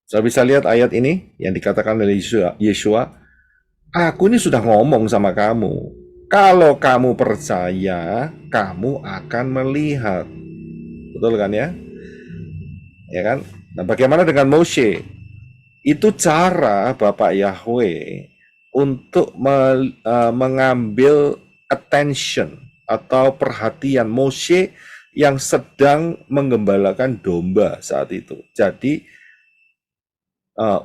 Saya bisa lihat ayat ini yang dikatakan oleh Yeshua, aku ini sudah ngomong sama kamu. Kalau kamu percaya, kamu akan melihat. Betul kan ya? Ya kan? Nah, bagaimana dengan Moshe? Itu cara Bapak Yahweh untuk mengambil attention atau perhatian Moshe yang sedang menggembalakan domba saat itu. Jadi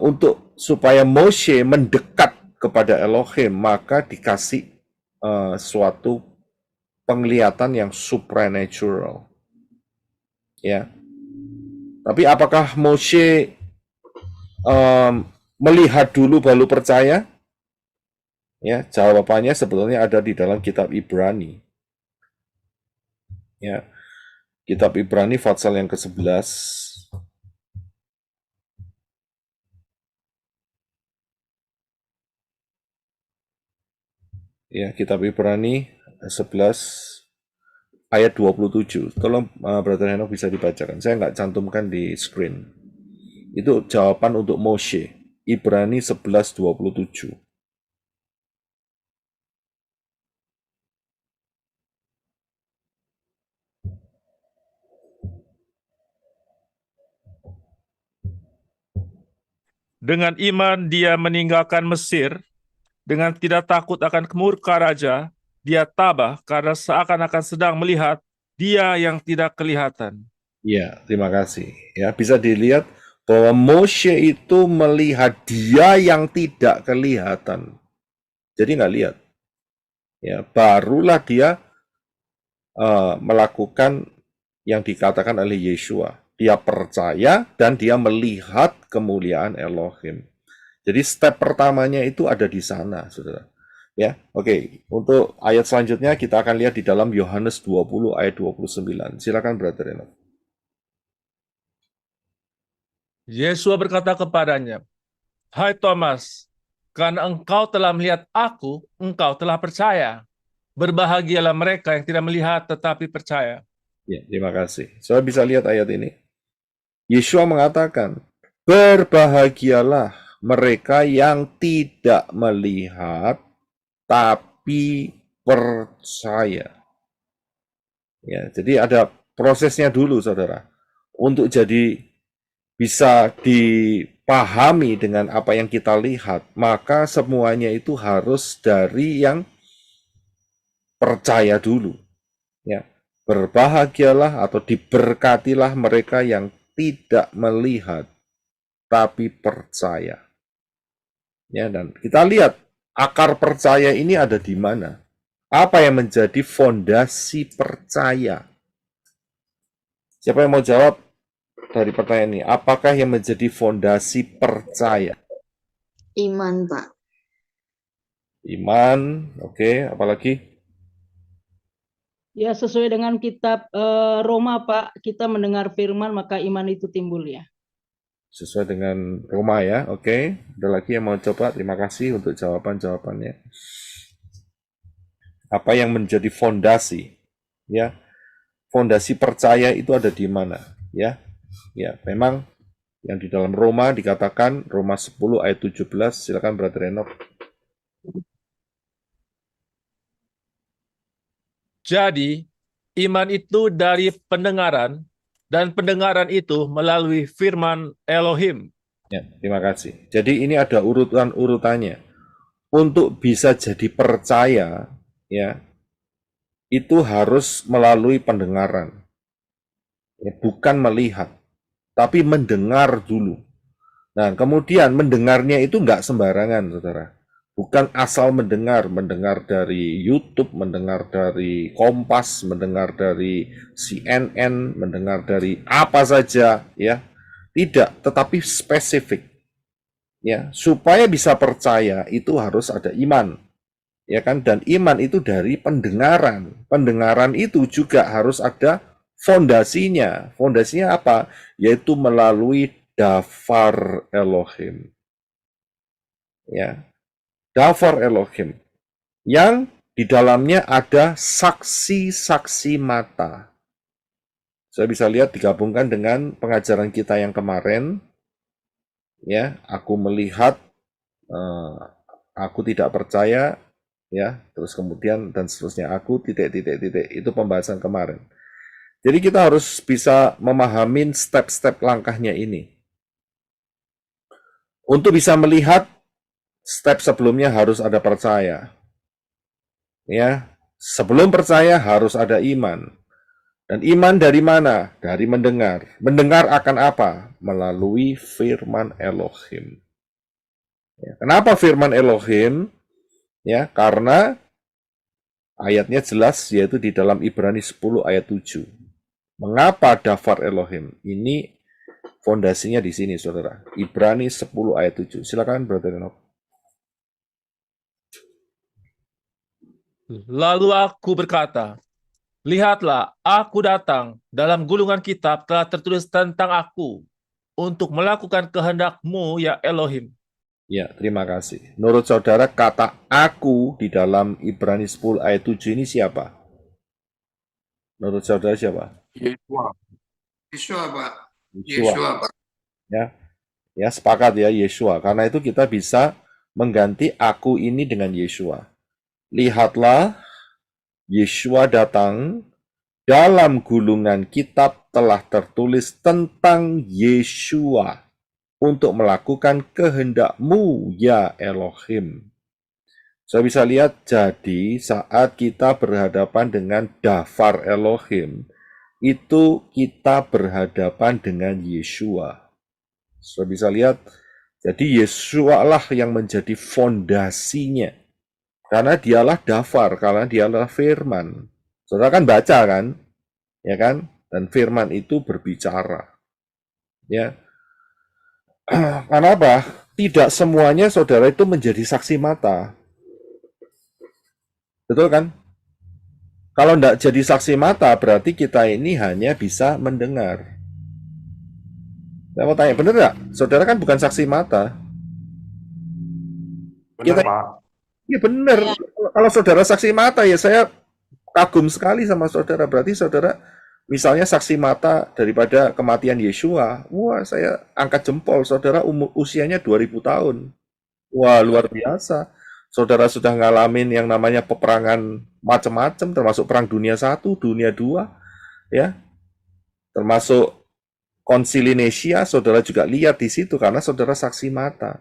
untuk supaya Moshe mendekat kepada Elohim, maka dikasih suatu penglihatan yang supernatural. Ya. Tapi apakah Moshe melihat dulu baru percaya? Ya, jawabannya sebetulnya ada di dalam kitab Ibrani. Ya. Kitab Ibrani pasal yang ke-11. Ya, kitab Ibrani 11 ayat 27. Tolong Brother Henok bisa dibacakan. Saya nggak cantumkan di screen. Itu jawaban untuk Moshe. Ibrani 11:27. Dengan iman dia meninggalkan Mesir, dengan tidak takut akan kemurka raja, dia tabah karena seakan-akan sedang melihat dia yang tidak kelihatan. Ya, terima kasih. Ya, bisa dilihat bahwa Moshe itu melihat dia yang tidak kelihatan. Jadi nggak lihat. Ya, barulah dia melakukan yang dikatakan oleh Yeshua. Dia percaya dan dia melihat kemuliaan Elohim. Jadi step pertamanya itu ada di sana, saudara. Ya, oke. Untuk ayat selanjutnya kita akan lihat di dalam Yohanes 20 ayat 29. Silakan, Brother Enoch. Yesua berkata kepadanya, "Hai Thomas, karena engkau telah melihat aku, engkau telah percaya. Berbahagialah mereka yang tidak melihat tetapi percaya." Ya, terima kasih. Saudara bisa lihat ayat ini. Yeshua mengatakan, berbahagialah mereka yang tidak melihat tapi percaya. Ya, jadi ada prosesnya dulu, saudara. Untuk jadi bisa dipahami dengan apa yang kita lihat, maka semuanya itu harus dari yang percaya dulu. Ya, berbahagialah atau diberkatilah mereka yang tidak melihat tapi percaya. Ya, dan kita lihat akar percaya ini ada di mana? Apa yang menjadi fondasi percaya? Siapa yang mau jawab dari pertanyaan ini? Apakah yang menjadi fondasi percaya? Iman, Pak. Iman, oke, apalagi? Ya, sesuai dengan kitab Roma, Pak, kita mendengar firman maka iman itu timbul ya. Sesuai dengan Roma ya, oke. Ada lagi yang mau coba? Terima kasih untuk jawaban-jawabannya. Apa yang menjadi fondasi? Ya, fondasi percaya itu ada di mana? Ya, ya, memang yang di dalam Roma dikatakan Roma 10 ayat 17. Silakan Brother Enoch. Jadi, iman itu dari pendengaran, dan pendengaran itu melalui firman Elohim. Ya, terima kasih. Jadi ini ada urutan-urutannya. Untuk bisa jadi percaya, ya, itu harus melalui pendengaran. Ya, bukan melihat, tapi mendengar dulu. Nah, kemudian mendengarnya itu nggak sembarangan, saudara. Bukan asal mendengar dari YouTube, mendengar dari Kompas, mendengar dari CNN, mendengar dari apa saja, ya. Tidak, tetapi spesifik. Ya, supaya bisa percaya itu harus ada iman. Ya kan? Dan iman itu dari pendengaran. Pendengaran itu juga harus ada fondasinya. Fondasinya apa? Yaitu melalui dafar Elohim. Ya, dafar Elohim yang di dalamnya ada saksi-saksi mata. Saya bisa lihat digabungkan dengan pengajaran kita yang kemarin. Ya, aku melihat, aku tidak percaya, ya, terus kemudian dan seterusnya. Aku titik itu pembahasan kemarin. Jadi kita harus bisa memahami step-step langkahnya ini. Untuk bisa melihat, step sebelumnya harus ada percaya. Ya, sebelum percaya harus ada iman. Dan iman dari mana? Dari mendengar. Mendengar akan apa? Melalui firman Elohim. Ya, kenapa firman Elohim? Ya, karena ayatnya jelas, yaitu di dalam Ibrani 10 ayat 7. Mengapa dafar Elohim? Ini fondasinya di sini, saudara. Ibrani 10 ayat 7. Silakan, Brother Enoch. Lalu aku berkata, "Lihatlah, aku datang, dalam gulungan kitab telah tertulis tentang aku, untuk melakukan kehendak-Mu, ya Elohim." Ya, terima kasih. Menurut saudara, kata aku di dalam Ibrani 10 ayat 7 ini siapa? Menurut saudara siapa? Yeshua. Yeshua, Pak. Yeshua. Yeshua, Pak. Ya, sepakat ya, Yeshua. Karena itu kita bisa mengganti aku ini dengan Yeshua. Lihatlah, Yeshua datang, dalam gulungan kitab telah tertulis tentang Yeshua untuk melakukan kehendak-Mu, ya Elohim. Saya bisa lihat, jadi saat kita berhadapan dengan dafar Elohim, itu kita berhadapan dengan Yeshua. Sudah bisa lihat, jadi Yeshua lah yang menjadi fondasinya. Karena dialah dafar, karena dialah firman. Saudara kan baca kan? Ya kan? Dan firman itu berbicara. Ya. Karena apa? Tidak semuanya saudara itu menjadi saksi mata. Betul kan? Kalau tidak jadi saksi mata, berarti kita ini hanya bisa mendengar. Saya mau tanya, benar nggak? Saudara kan bukan saksi mata. Benar, Kita, Pak. ya benar. Kalau saudara saksi mata, ya saya kagum sekali sama saudara. Berarti saudara misalnya saksi mata daripada kematian Yeshua. Wah, saya angkat jempol. Saudara usianya 2000 tahun. Wah, luar biasa. Saudara sudah ngalamin yang namanya peperangan macam-macam, termasuk Perang Dunia I, Dunia II, ya. Termasuk Konsili Nesia, saudara juga lihat di situ karena saudara saksi mata.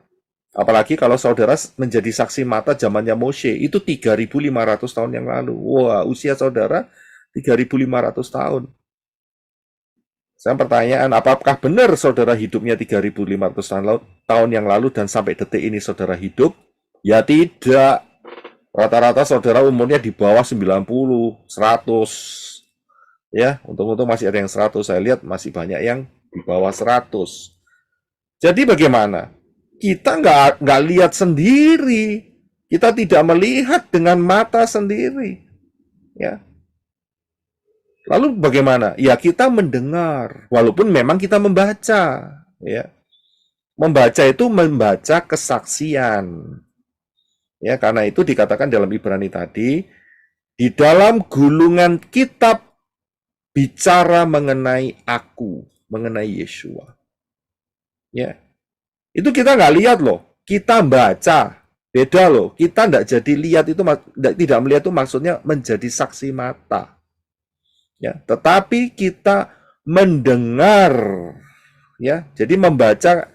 Apalagi kalau saudara menjadi saksi mata zamannya Moshe, itu 3.500 tahun yang lalu. Wah, usia saudara 3.500 tahun. Saya pertanyaan, apakah benar saudara hidupnya 3.500 tahun yang lalu dan sampai detik ini saudara hidup? Ya tidak. Rata-rata saudara umurnya di bawah 90, 100. Ya, untung-untung masih ada yang 100. Saya lihat masih banyak yang di bawah 100. Jadi bagaimana? Kita nggak lihat sendiri. Kita tidak melihat dengan mata sendiri. Ya. Lalu bagaimana? Ya kita mendengar. Walaupun memang kita membaca. Ya. Membaca itu membaca kesaksian. Ya, karena itu dikatakan dalam Ibrani tadi, di dalam gulungan kitab bicara mengenai aku, mengenai Yeshua. Ya, itu kita nggak lihat loh, kita baca, beda loh. Kita nggak jadi lihat itu, tidak melihat itu maksudnya menjadi saksi mata. Ya, tetapi kita mendengar, ya. Jadi membaca.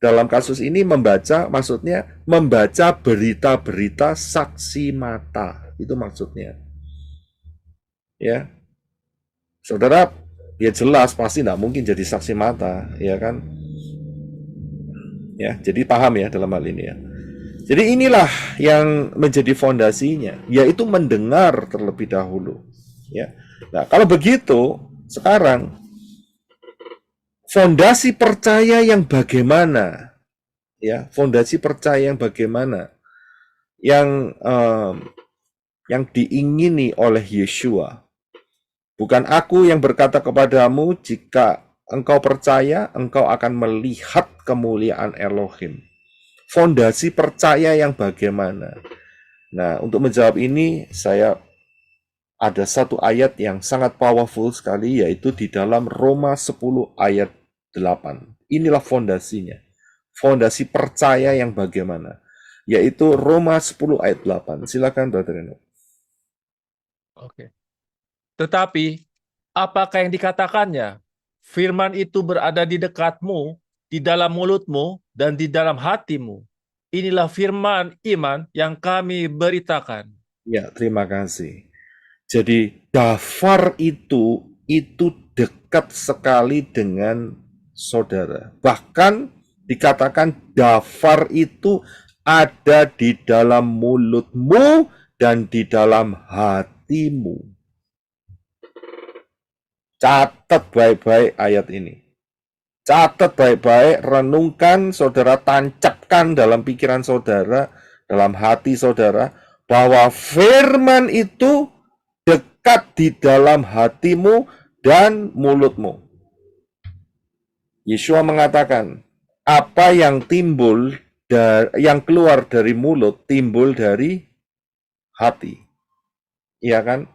Dalam kasus ini membaca, maksudnya membaca berita-berita saksi mata. Itu maksudnya. Ya. Saudara, ya jelas pasti tidak mungkin jadi saksi mata, ya kan? Ya, jadi paham ya dalam hal ini ya. Jadi inilah yang menjadi fondasinya, yaitu mendengar terlebih dahulu. Ya. Nah, kalau begitu, sekarang fondasi percaya yang bagaimana? Ya, fondasi percaya yang bagaimana? Yang diingini oleh Yeshua. Bukan aku yang berkata kepadamu, jika engkau percaya, engkau akan melihat kemuliaan Elohim. Fondasi percaya yang bagaimana? Nah, untuk menjawab ini, saya ada satu ayat yang sangat powerful sekali, yaitu di dalam Roma 10 ayat 8. Inilah fondasinya. Fondasi percaya yang bagaimana? Yaitu Roma 10 ayat 8. Silakan, Brother Reno. Oke. Tetapi, apakah yang dikatakannya? Firman itu berada di dekatmu, di dalam mulutmu, dan di dalam hatimu. Inilah firman iman yang kami beritakan. Ya, terima kasih. Jadi, dafar itu dekat sekali dengan saudara. Bahkan dikatakan dafar itu ada di dalam mulutmu dan di dalam hatimu. Catat baik-baik ayat ini. Catat baik-baik, renungkan, saudara tancapkan dalam pikiran saudara, dalam hati saudara, bahwa firman itu dekat di dalam hatimu dan mulutmu. Yeshua mengatakan, apa yang timbul, yang keluar dari mulut, timbul dari hati. Iya kan?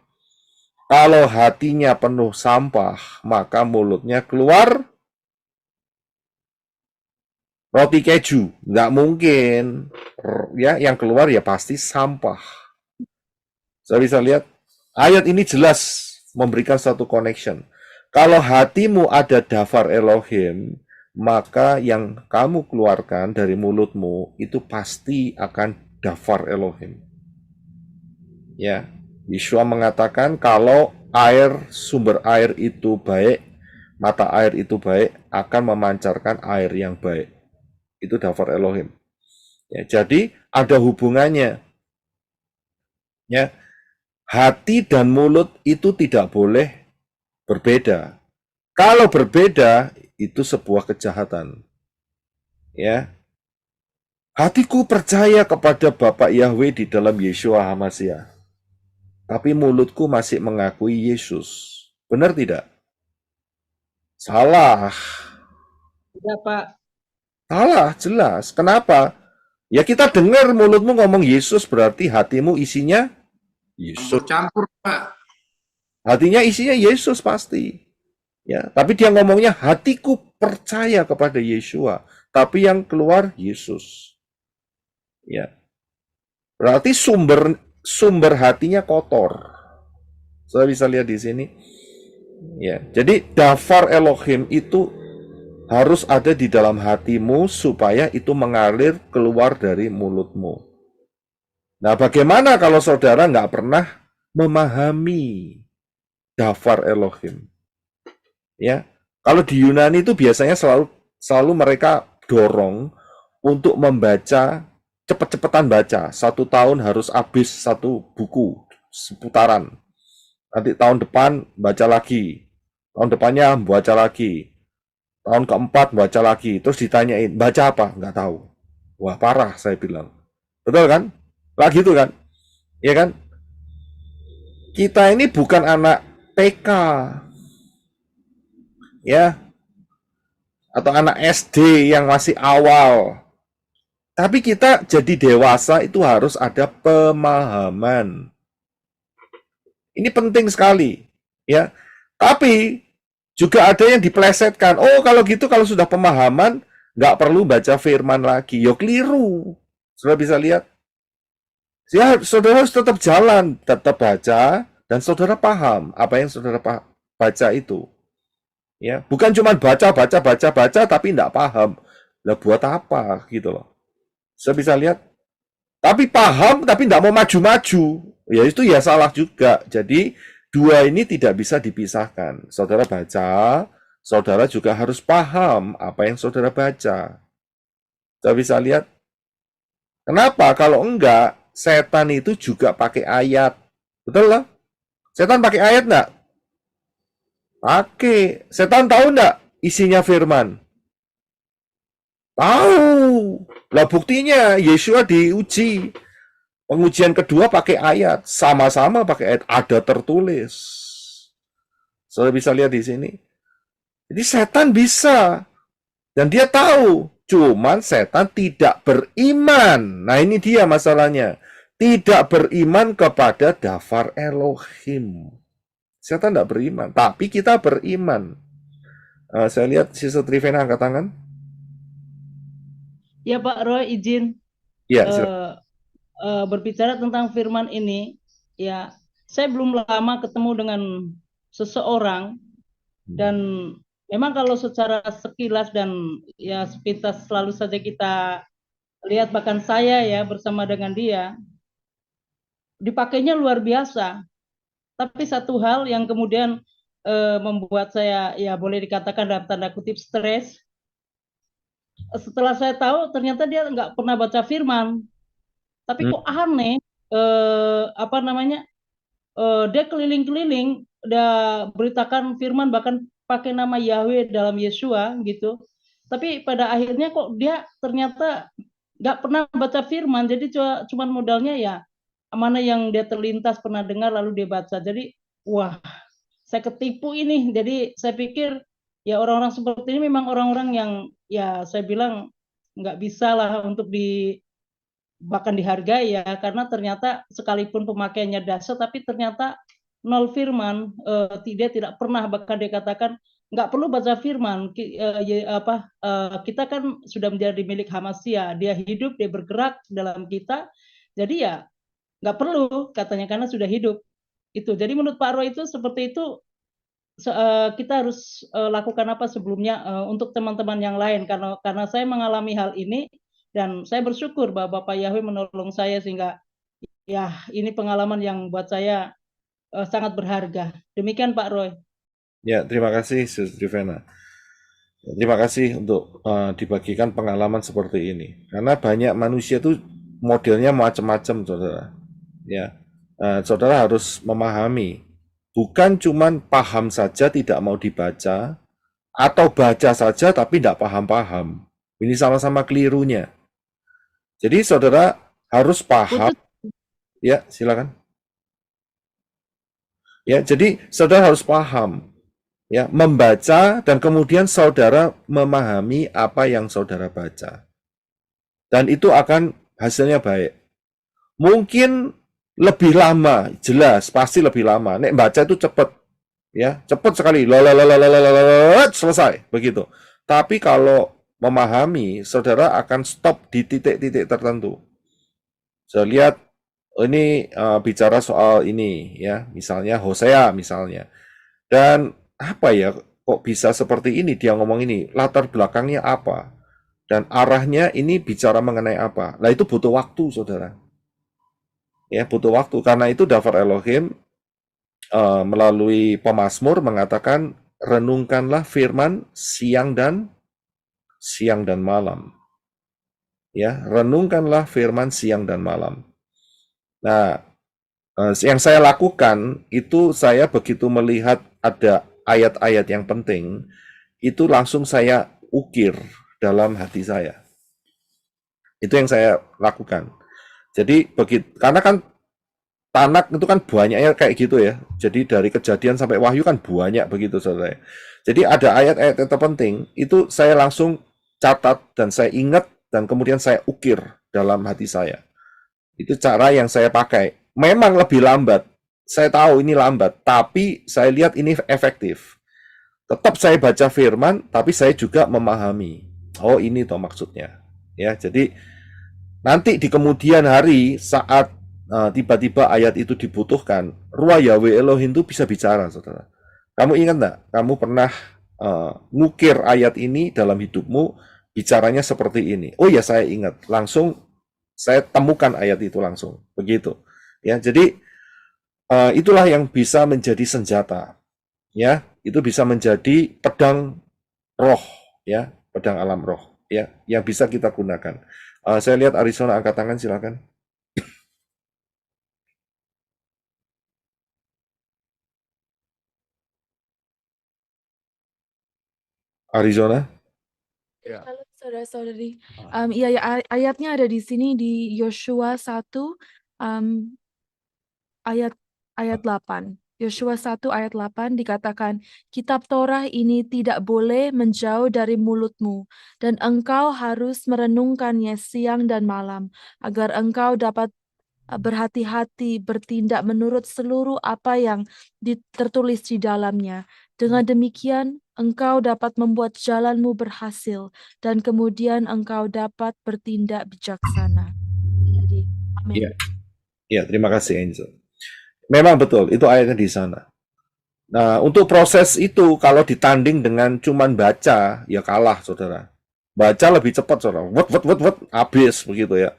Kalau hatinya penuh sampah, maka mulutnya keluar roti keju. Nggak mungkin. Ya, yang keluar ya pasti sampah. Saya bisa lihat, ayat ini jelas memberikan satu connection. Kalau hatimu ada dafar Elohim, maka yang kamu keluarkan dari mulutmu itu pasti akan dafar Elohim. Ya, Yeshua mengatakan kalau sumber air itu baik, mata air itu baik, akan memancarkan air yang baik. Itu dafar Elohim. Ya, jadi ada hubungannya. Ya, hati dan mulut itu tidak boleh berbeda. Kalau berbeda, itu sebuah kejahatan. Ya, hatiku percaya kepada Bapa Yahweh di dalam Yeshua HaMashiach, tapi mulutku masih mengakui Yesus. Benar tidak? Salah. Ya, Pak. Salah, jelas. Kenapa? Ya kita dengar mulutmu ngomong Yesus, berarti hatimu isinya Yesus. Campur, Pak. Hatinya isinya Yesus pasti. Ya, tapi dia ngomongnya hatiku percaya kepada Yeshua, tapi yang keluar Yesus. Ya. Berarti sumber hatinya kotor. Saya bisa lihat di sini. Ya, jadi dafar Elohim itu harus ada di dalam hatimu supaya itu mengalir keluar dari mulutmu. Nah, bagaimana kalau saudara nggak pernah memahami dafar Elohim? Ya, kalau di Yunani itu biasanya selalu mereka dorong untuk membaca, cepet-cepetan baca. 1 tahun harus habis 1 buku seputaran. Nanti tahun depan baca lagi, tahun depannya baca lagi, tahun keempat baca lagi. Terus ditanyain, baca apa? Nggak tahu. Wah, parah saya bilang. Betul kan? Lagi itu kan? Ya kan? Kita ini bukan anak TK. Ya, atau anak SD yang masih awal. Tapi kita jadi dewasa itu harus ada pemahaman. Ini penting sekali, ya. Tapi juga ada yang dipelesetkan. Oh, kalau gitu kalau sudah pemahaman nggak perlu baca firman lagi. Yo keliru. Saudara bisa lihat. Ya, saudara harus tetap jalan, tetap baca, dan saudara paham apa yang saudara baca itu. Ya, bukan cuma baca, tapi tidak paham. Lah buat apa gitu loh. Saya bisa lihat. Tapi paham, tapi tidak mau maju-maju. Ya itu ya salah juga. Jadi dua ini tidak bisa dipisahkan. Saudara baca, saudara juga harus paham apa yang saudara baca. Saya bisa lihat. Kenapa? Kalau enggak, setan itu juga pakai ayat. Betul lah? Setan pakai ayat enggak? Pakai. Setan tahu enggak isinya firman? Tahu. Lah buktinya Yeshua diuji. Pengujian kedua pakai ayat. Sama-sama pakai ayat. Ada tertulis. Saudara bisa lihat di sini. Jadi setan bisa. Dan dia tahu. Cuman setan tidak beriman. Nah ini dia masalahnya. Tidak beriman kepada dafar Elohim. Setan tidak beriman, tapi kita beriman. Saya lihat Sister Trivena angkat tangan. Ya Pak Roy, izin Ya, berbicara tentang firman ini. Ya, saya belum lama ketemu dengan seseorang, dan memang kalau secara sekilas dan ya sepintas selalu saja kita lihat, bahkan saya ya bersama dengan dia, dipakainya luar biasa. Tapi satu hal yang kemudian membuat saya ya boleh dikatakan dalam tanda kutip stres. Setelah saya tahu ternyata dia nggak pernah baca firman. Tapi kok aneh, apa namanya? Dia keliling-keliling, dia beritakan firman bahkan pakai nama Yahweh dalam Yeshua gitu. Tapi pada akhirnya kok dia ternyata nggak pernah baca firman. Jadi cuma modalnya ya mana yang dia terlintas pernah dengar lalu dia baca. Jadi wah, saya ketipu ini. Jadi saya pikir ya orang-orang seperti ini memang orang-orang yang ya saya bilang nggak bisa lah untuk bahkan dihargai ya, karena ternyata sekalipun pemakaiannya dasar tapi ternyata nol firman. Dia tidak pernah, bahkan dia katakan nggak perlu baca firman. Kita kan sudah menjadi milik HaMashiach, dia hidup, dia bergerak dalam kita, jadi ya nggak perlu katanya karena sudah hidup itu. Jadi menurut Pak Roy itu seperti itu. Kita harus lakukan apa sebelumnya untuk teman-teman yang lain, karena saya mengalami hal ini dan saya bersyukur bahwa Bapak Yahweh menolong saya sehingga ya ini pengalaman yang buat saya sangat berharga. Demikian Pak Roy. Ya, terima kasih, Sri Vena. Terima kasih untuk dibagikan pengalaman seperti ini. Karena banyak manusia itu modelnya macam-macam, saudara. Ya, saudara harus memahami, bukan cuman paham saja tidak mau dibaca, atau baca saja tapi tidak paham-paham. Ini sama-sama kelirunya. Jadi saudara harus paham. Ya, silakan. Ya, jadi saudara harus paham, ya, membaca dan kemudian saudara memahami apa yang saudara baca. Dan itu akan hasilnya baik. Mungkin lebih lama, jelas pasti lebih lama. Nek baca itu cepat, ya, cepat sekali, selesai begitu. Tapi kalau memahami, saudara akan stop di titik-titik tertentu. Saya lihat ini bicara soal ini, ya, misalnya Hosea misalnya. Dan apa ya, kok bisa seperti ini dia ngomong ini, latar belakangnya apa, dan arahnya ini bicara mengenai apa. Nah itu butuh waktu, saudara. Ya, butuh waktu. Karena itu Dafar Elohim melalui pemazmur mengatakan, renungkanlah firman siang dan malam. Ya, renungkanlah firman siang dan malam. Nah, yang saya lakukan itu saya begitu melihat ada ayat-ayat yang penting, itu langsung saya ukir dalam hati saya. Itu yang saya lakukan. Jadi karena kan Tanak itu kan banyaknya kayak gitu ya. Jadi dari Kejadian sampai Wahyu kan banyak begitu, saudara. Jadi ada ayat-ayat yang terpenting, itu saya langsung catat dan saya ingat dan kemudian saya ukir dalam hati saya. Itu cara yang saya pakai. Memang lebih lambat. Saya tahu ini lambat, tapi saya lihat ini efektif. Tetap saya baca firman, tapi saya juga memahami. Oh, ini toh maksudnya. Ya, jadi nanti di kemudian hari saat tiba-tiba ayat itu dibutuhkan, Ruah Yahweh Elohim itu bisa bicara, saudara. Kamu ingat nggak? Kamu pernah ngukir ayat ini dalam hidupmu, bicaranya seperti ini. Oh ya, saya ingat. Langsung saya temukan ayat itu langsung. Begitu. Ya, jadi itulah yang bisa menjadi senjata. Ya, itu bisa menjadi pedang roh, ya, pedang alam roh, ya, yang bisa kita gunakan. Saya lihat Arizona angkat tangan, silakan. Arizona. Ya. Halo saudara-saudari. Iya ya, ayatnya ada di sini di Yosua 1 ayat 8. Yosua 1 ayat 8 dikatakan, kitab Torah ini tidak boleh menjauh dari mulutmu, dan engkau harus merenungkannya siang dan malam, agar engkau dapat berhati-hati bertindak menurut seluruh apa yang tertulis di dalamnya. Dengan demikian, engkau dapat membuat jalanmu berhasil, dan kemudian engkau dapat bertindak bijaksana. Jadi, amin. Ya, ya, terima kasih Angel. Memang betul, itu ayatnya di sana. Nah, untuk proses itu kalau ditanding dengan cuman baca, ya kalah, saudara. Baca lebih cepat, saudara. Habis begitu ya.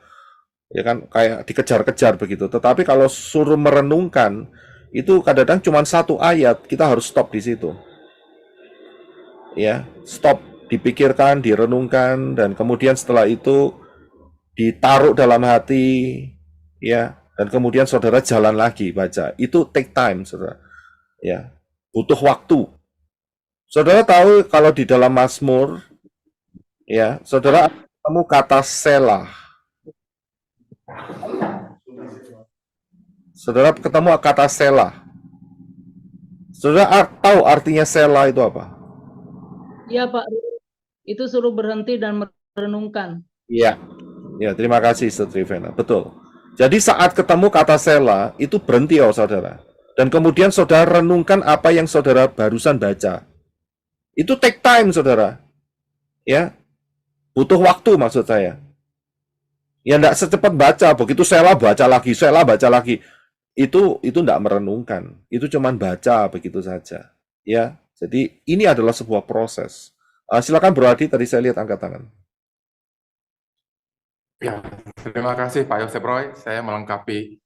Ya kan, kayak dikejar-kejar begitu. Tetapi kalau suruh merenungkan, itu kadang-kadang cuma satu ayat, kita harus stop di situ. Ya, stop, dipikirkan, direnungkan, dan kemudian setelah itu ditaruh dalam hati, ya, dan kemudian saudara jalan lagi baca. Itu take time, saudara. Ya, butuh waktu. Saudara tahu kalau di dalam Mazmur, ya, saudara ketemu kata Selah. Saudara ketemu kata Selah. Saudara tahu artinya Selah itu apa? Iya Pak, itu suruh berhenti dan merenungkan. Iya, ya, terima kasih Saudara Vena. Betul. Jadi saat ketemu kata Selah, itu berhenti oh saudara. Dan kemudian saudara renungkan apa yang saudara barusan baca. Itu take time saudara. Ya, butuh waktu maksud saya. Ya enggak secepat baca, begitu Selah baca lagi. Itu enggak merenungkan. Itu cuman baca begitu saja. Ya, jadi ini adalah sebuah proses. Silakan Bro Adi, tadi saya lihat angkat tangan. Ya, terima kasih Pak Yosef Roy. Saya melengkapi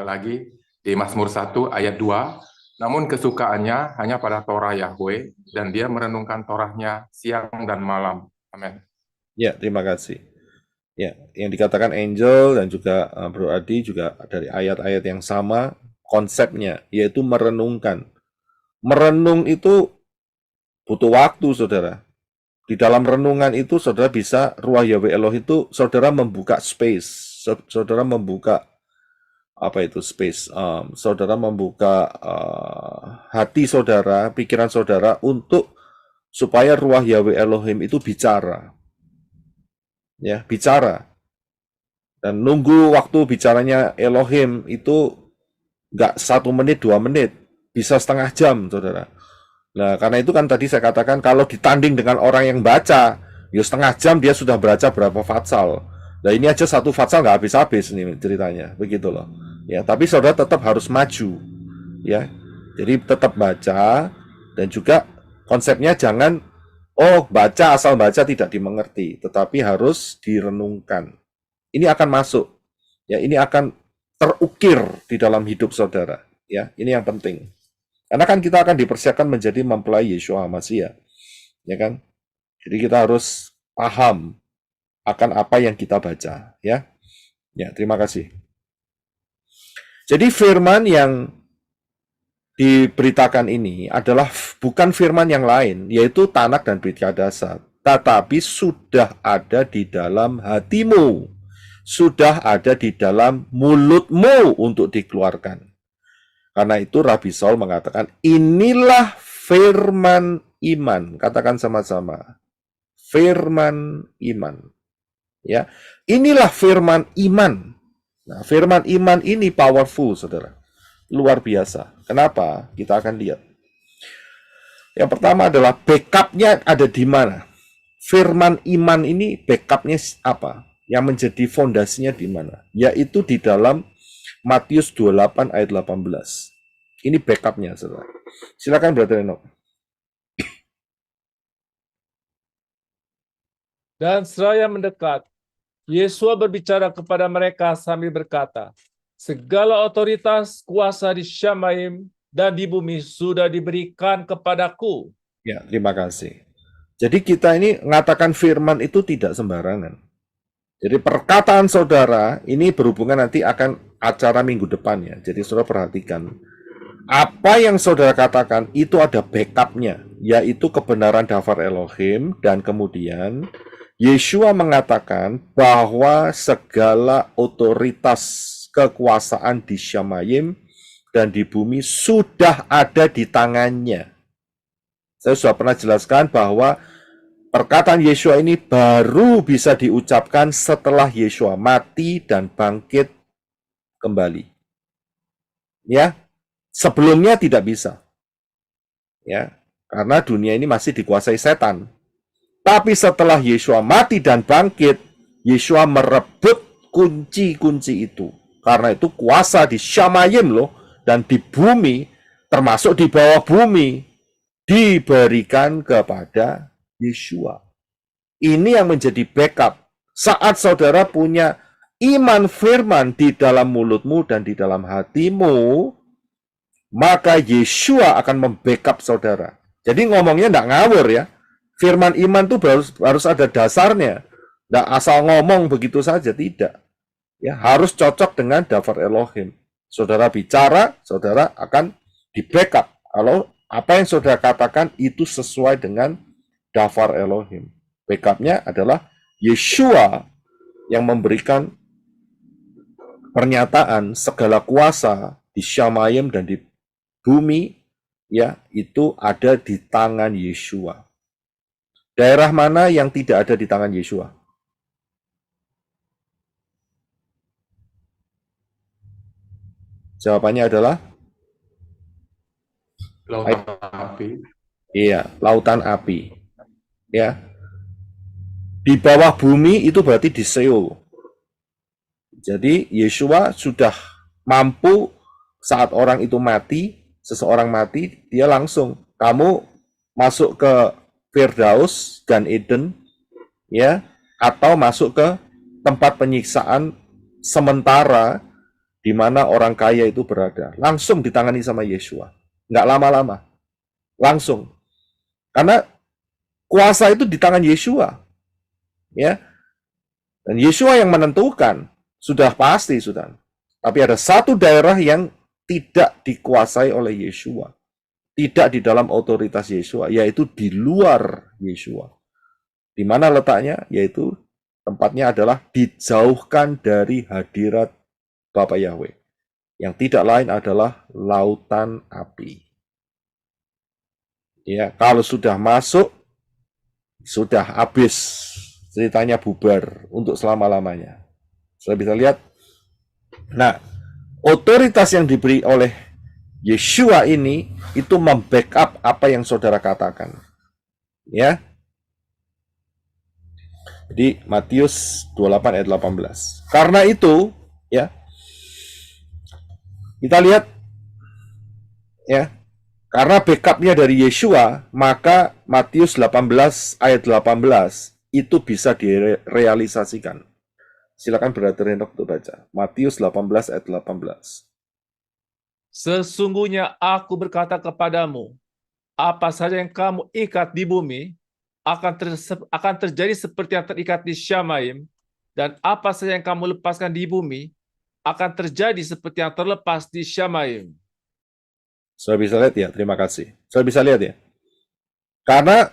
lagi. di Mazmur 1 ayat 2. Namun kesukaannya hanya pada Torah Yahweh, dan dia merenungkan Torahnya siang dan malam. Amin. Ya, terima kasih. Ya, yang dikatakan Angel dan juga Bro Adi juga dari ayat-ayat yang sama konsepnya, yaitu merenungkan. Merenung itu butuh waktu, saudara. Di dalam renungan itu, saudara bisa, Ruah Yahweh Elohim itu, saudara membuka space, saudara membuka space, saudara membuka hati saudara, pikiran saudara untuk supaya Ruah Yahweh Elohim itu bicara, ya, bicara, dan nunggu waktu bicaranya Elohim itu nggak 1 menit 2 menit, bisa setengah jam, saudara. Nah, karena itu kan tadi saya katakan kalau ditanding dengan orang yang baca, ya setengah jam dia sudah baca berapa fatsal. Nah, ini aja 1 fatsal nggak habis-habis nih ceritanya, begitu loh. Ya, tapi saudara tetap harus maju, ya. Jadi tetap baca, dan juga konsepnya jangan baca asal baca tidak dimengerti, tetapi harus direnungkan. Ini akan masuk, ya. Ini akan terukir di dalam hidup saudara, ya. Ini yang penting. Karena kan kita akan dipersiapkan menjadi mempelai Yeshua Mashiach, ya kan? Jadi kita harus paham akan apa yang kita baca, ya. Ya, terima kasih. Jadi firman yang diberitakan ini adalah bukan firman yang lain, yaitu Tanak dan Brit Hadasa, tetapi sudah ada di dalam hatimu, sudah ada di dalam mulutmu untuk dikeluarkan. Karena itu Rabi Saul mengatakan, inilah firman iman. Katakan sama-sama, firman iman. Ya, inilah firman iman. Nah, firman iman ini powerful, saudara. Luar biasa. Kenapa? Kita akan lihat. Yang pertama adalah backupnya ada di mana. Firman iman ini backupnya apa? Yang menjadi fondasinya di mana? Yaitu di dalam Matius 28 ayat 18. Ini backupnya, saudara. Silakan, Brother Enoch. Dan seraya mendekat, Yesua berbicara kepada mereka sambil berkata, segala otoritas kuasa di Syamaim dan di bumi sudah diberikan kepadaku. Ya, terima kasih. Jadi kita ini mengatakan firman itu tidak sembarangan. Jadi perkataan saudara ini berhubungan nanti akan acara minggu depan, ya. Jadi saudara perhatikan. Apa yang saudara katakan itu ada backupnya, yaitu kebenaran Dafar Elohim, dan kemudian Yeshua mengatakan bahwa segala otoritas kekuasaan di Syamayim dan di bumi sudah ada di tangannya. Saya sudah pernah jelaskan bahwa perkataan Yeshua ini baru bisa diucapkan setelah Yeshua mati dan bangkit kembali. Ya, sebelumnya tidak bisa. Ya, karena dunia ini masih dikuasai setan. Tapi setelah Yeshua mati dan bangkit, Yeshua merebut kunci-kunci itu. Karena itu kuasa di Syamayim loh, dan di bumi, termasuk di bawah bumi, diberikan kepada Yeshua. Ini yang menjadi backup. Saat saudara punya iman firman di dalam mulutmu dan di dalam hatimu, maka Yeshua akan membackup saudara. Jadi ngomongnya enggak ngawur, ya. Firman iman itu harus ada dasarnya. Nggak asal ngomong begitu saja, tidak. Ya, harus cocok dengan Dafar Elohim. Saudara bicara, saudara akan di backup. Kalau apa yang saudara katakan itu sesuai dengan Dafar Elohim. Backupnya adalah Yeshua yang memberikan pernyataan segala kuasa di Syamayim dan di bumi, ya, itu ada di tangan Yeshua. Daerah mana yang tidak ada di tangan Yeshua? Jawabannya adalah Lautan api. iya, lautan api. Ya. Di bawah bumi itu berarti di Seol. Jadi Yeshua sudah mampu saat orang itu mati, seseorang mati, dia langsung kamu masuk ke Firdaus, Gan Eden, ya, atau masuk ke tempat penyiksaan sementara di mana orang kaya itu berada. Langsung ditangani sama Yeshua. Nggak lama-lama. Langsung. Karena kuasa itu di tangan Yeshua. Ya. Dan Yeshua yang menentukan. Sudah pasti, sudah. Tapi ada satu daerah yang tidak dikuasai oleh Yeshua. Tidak di dalam otoritas Yeshua, yaitu di luar Yeshua. Di mana letaknya? Yaitu tempatnya adalah dijauhkan dari hadirat Bapa Yahweh. Yang tidak lain adalah lautan api. Ya, kalau sudah masuk, sudah habis. Ceritanya bubar untuk selama-lamanya. Sudah bisa lihat? Nah, otoritas yang diberi oleh Yeshua ini itu membackup apa yang saudara katakan. Ya. Jadi Matius 28 ayat 18. Karena itu, ya. Kita lihat ya. Karena backupnya dari Yeshua, maka Matius 18 ayat 18 itu bisa direalisasikan. Silakan Brother Enoch untuk baca. Matius 18 ayat 18. Sesungguhnya aku berkata kepadamu, apa saja yang kamu ikat di bumi akan terjadi seperti yang terikat di Syamaim, dan apa saja yang kamu lepaskan di bumi akan terjadi seperti yang terlepas di Syamaim. Sudah bisa lihat ya, terima kasih. Sudah bisa lihat ya. Karena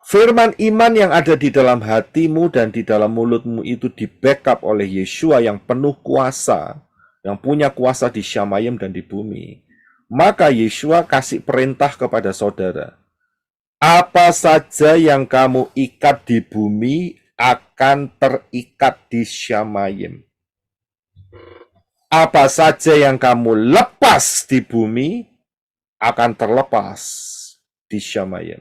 firman iman yang ada di dalam hatimu dan di dalam mulutmu itu di backup oleh Yeshua yang penuh kuasa, yang punya kuasa di Syamayim dan di bumi. Maka Yeshua kasih perintah kepada saudara. Apa saja yang kamu ikat di bumi akan terikat di Syamayim. Apa saja yang kamu lepas di bumi akan terlepas di Syamayim.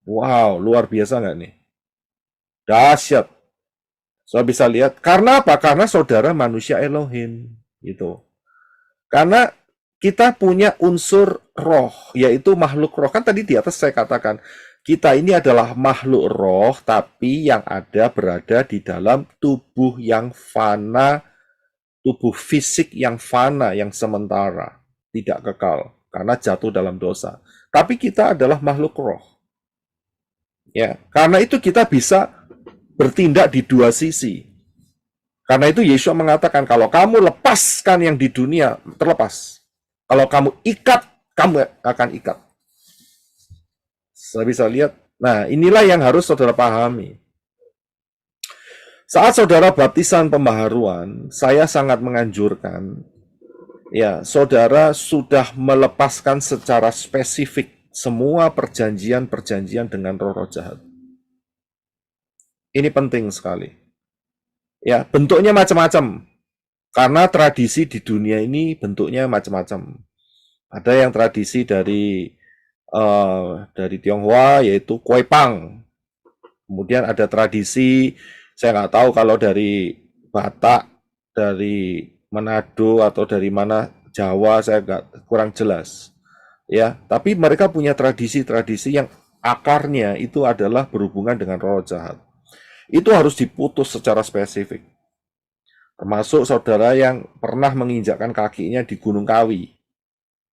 Wow, luar biasa nggak nih? Dahsyat. Saudara bisa lihat. Karena apa? Karena saudara manusia Elohim. Gitu. Karena kita punya unsur roh, yaitu makhluk roh. Kan tadi di atas saya katakan, kita ini adalah makhluk roh, tapi yang ada berada di dalam tubuh yang fana, tubuh fisik yang fana, yang sementara, tidak kekal, karena jatuh dalam dosa. Tapi kita adalah makhluk roh. Ya, karena itu kita bisa bertindak di dua sisi. Karena itu Yesus mengatakan, kalau kamu lepaskan yang di dunia, terlepas. Kalau kamu ikat, kamu akan ikat. Saya bisa lihat. Nah, inilah yang harus saudara pahami. Saat saudara baptisan pembaharuan, saya sangat menganjurkan, ya, saudara sudah melepaskan secara spesifik semua perjanjian-perjanjian dengan roh-roh jahat. Ini penting sekali. Ya, bentuknya macam-macam. Karena tradisi di dunia ini bentuknya macam-macam. Ada yang tradisi dari Tionghoa, yaitu kue pang. Kemudian ada tradisi, saya nggak tahu kalau dari Batak, dari Manado atau dari mana Jawa, saya kurang jelas. Ya, tapi mereka punya tradisi-tradisi yang akarnya itu adalah berhubungan dengan roh jahat. Itu harus diputus secara spesifik. Termasuk saudara yang pernah menginjakkan kakinya di Gunung Kawi.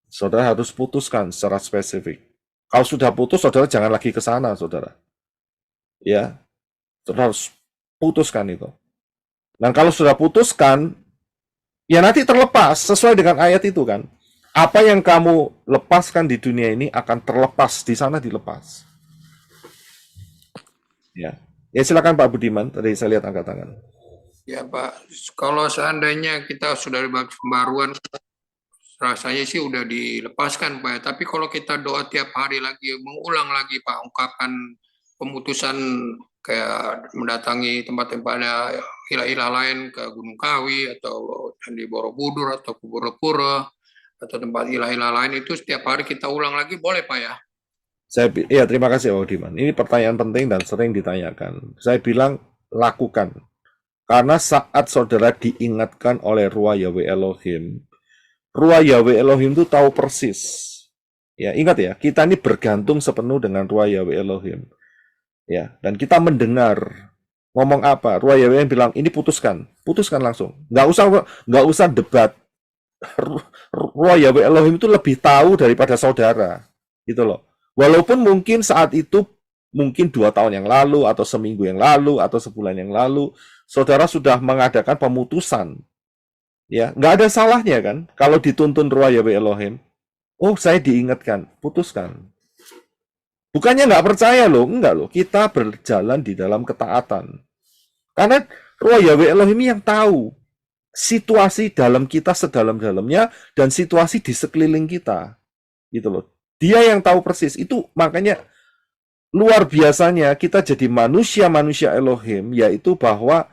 Saudara harus putuskan secara spesifik. Kalau sudah putus, saudara jangan lagi ke sana, saudara. Ya, saudara harus putuskan itu. Dan kalau sudah putuskan, ya nanti terlepas sesuai dengan ayat itu kan. Apa yang kamu lepaskan di dunia ini akan terlepas di sana, dilepas. Ya, silakan Pak Budiman. Tadi saya lihat angkat tangan. Ya Pak, kalau seandainya kita sudah dibaptis pembaruan, rasanya sih udah dilepaskan Pak. Ya. Tapi kalau kita doa tiap hari lagi, mengulang lagi Pak, ungkapan pemutusan kayak mendatangi tempat-tempatnya ilah-ilah lain ke Gunung Kawi atau di Borobudur atau ke Pura-Pura atau tempat ilah-ilah lain itu setiap hari kita ulang lagi, boleh Pak ya? Iya, terima kasih Pak Budiman. Ini pertanyaan penting dan sering ditanyakan. Saya bilang lakukan. Karena saat saudara diingatkan oleh Ruah Yahweh Elohim, Ruah Yahweh Elohim itu tahu persis. Ya, ingat ya, kita ini bergantung sepenuh dengan Ruah Yahweh Elohim. Ya, dan kita mendengar ngomong apa, Ruah Yahweh bilang ini putuskan langsung. Nggak usah debat. Ruah Yahweh Elohim itu lebih tahu daripada saudara, gitu loh. Walaupun mungkin saat itu, mungkin 2 tahun yang lalu, atau seminggu yang lalu, atau sebulan yang lalu, saudara sudah mengadakan pemutusan. Ya, nggak ada salahnya kan, kalau dituntun Ruah Yahweh Elohim. Oh, saya diingatkan, putuskan. Bukannya nggak percaya loh, enggak loh. Kita berjalan di dalam ketaatan. Karena Ruah Yahweh Elohim yang tahu situasi dalam kita sedalam-dalamnya dan situasi di sekeliling kita. Gitu loh. Dia yang tahu persis. Itu makanya luar biasanya kita jadi manusia-manusia Elohim, yaitu bahwa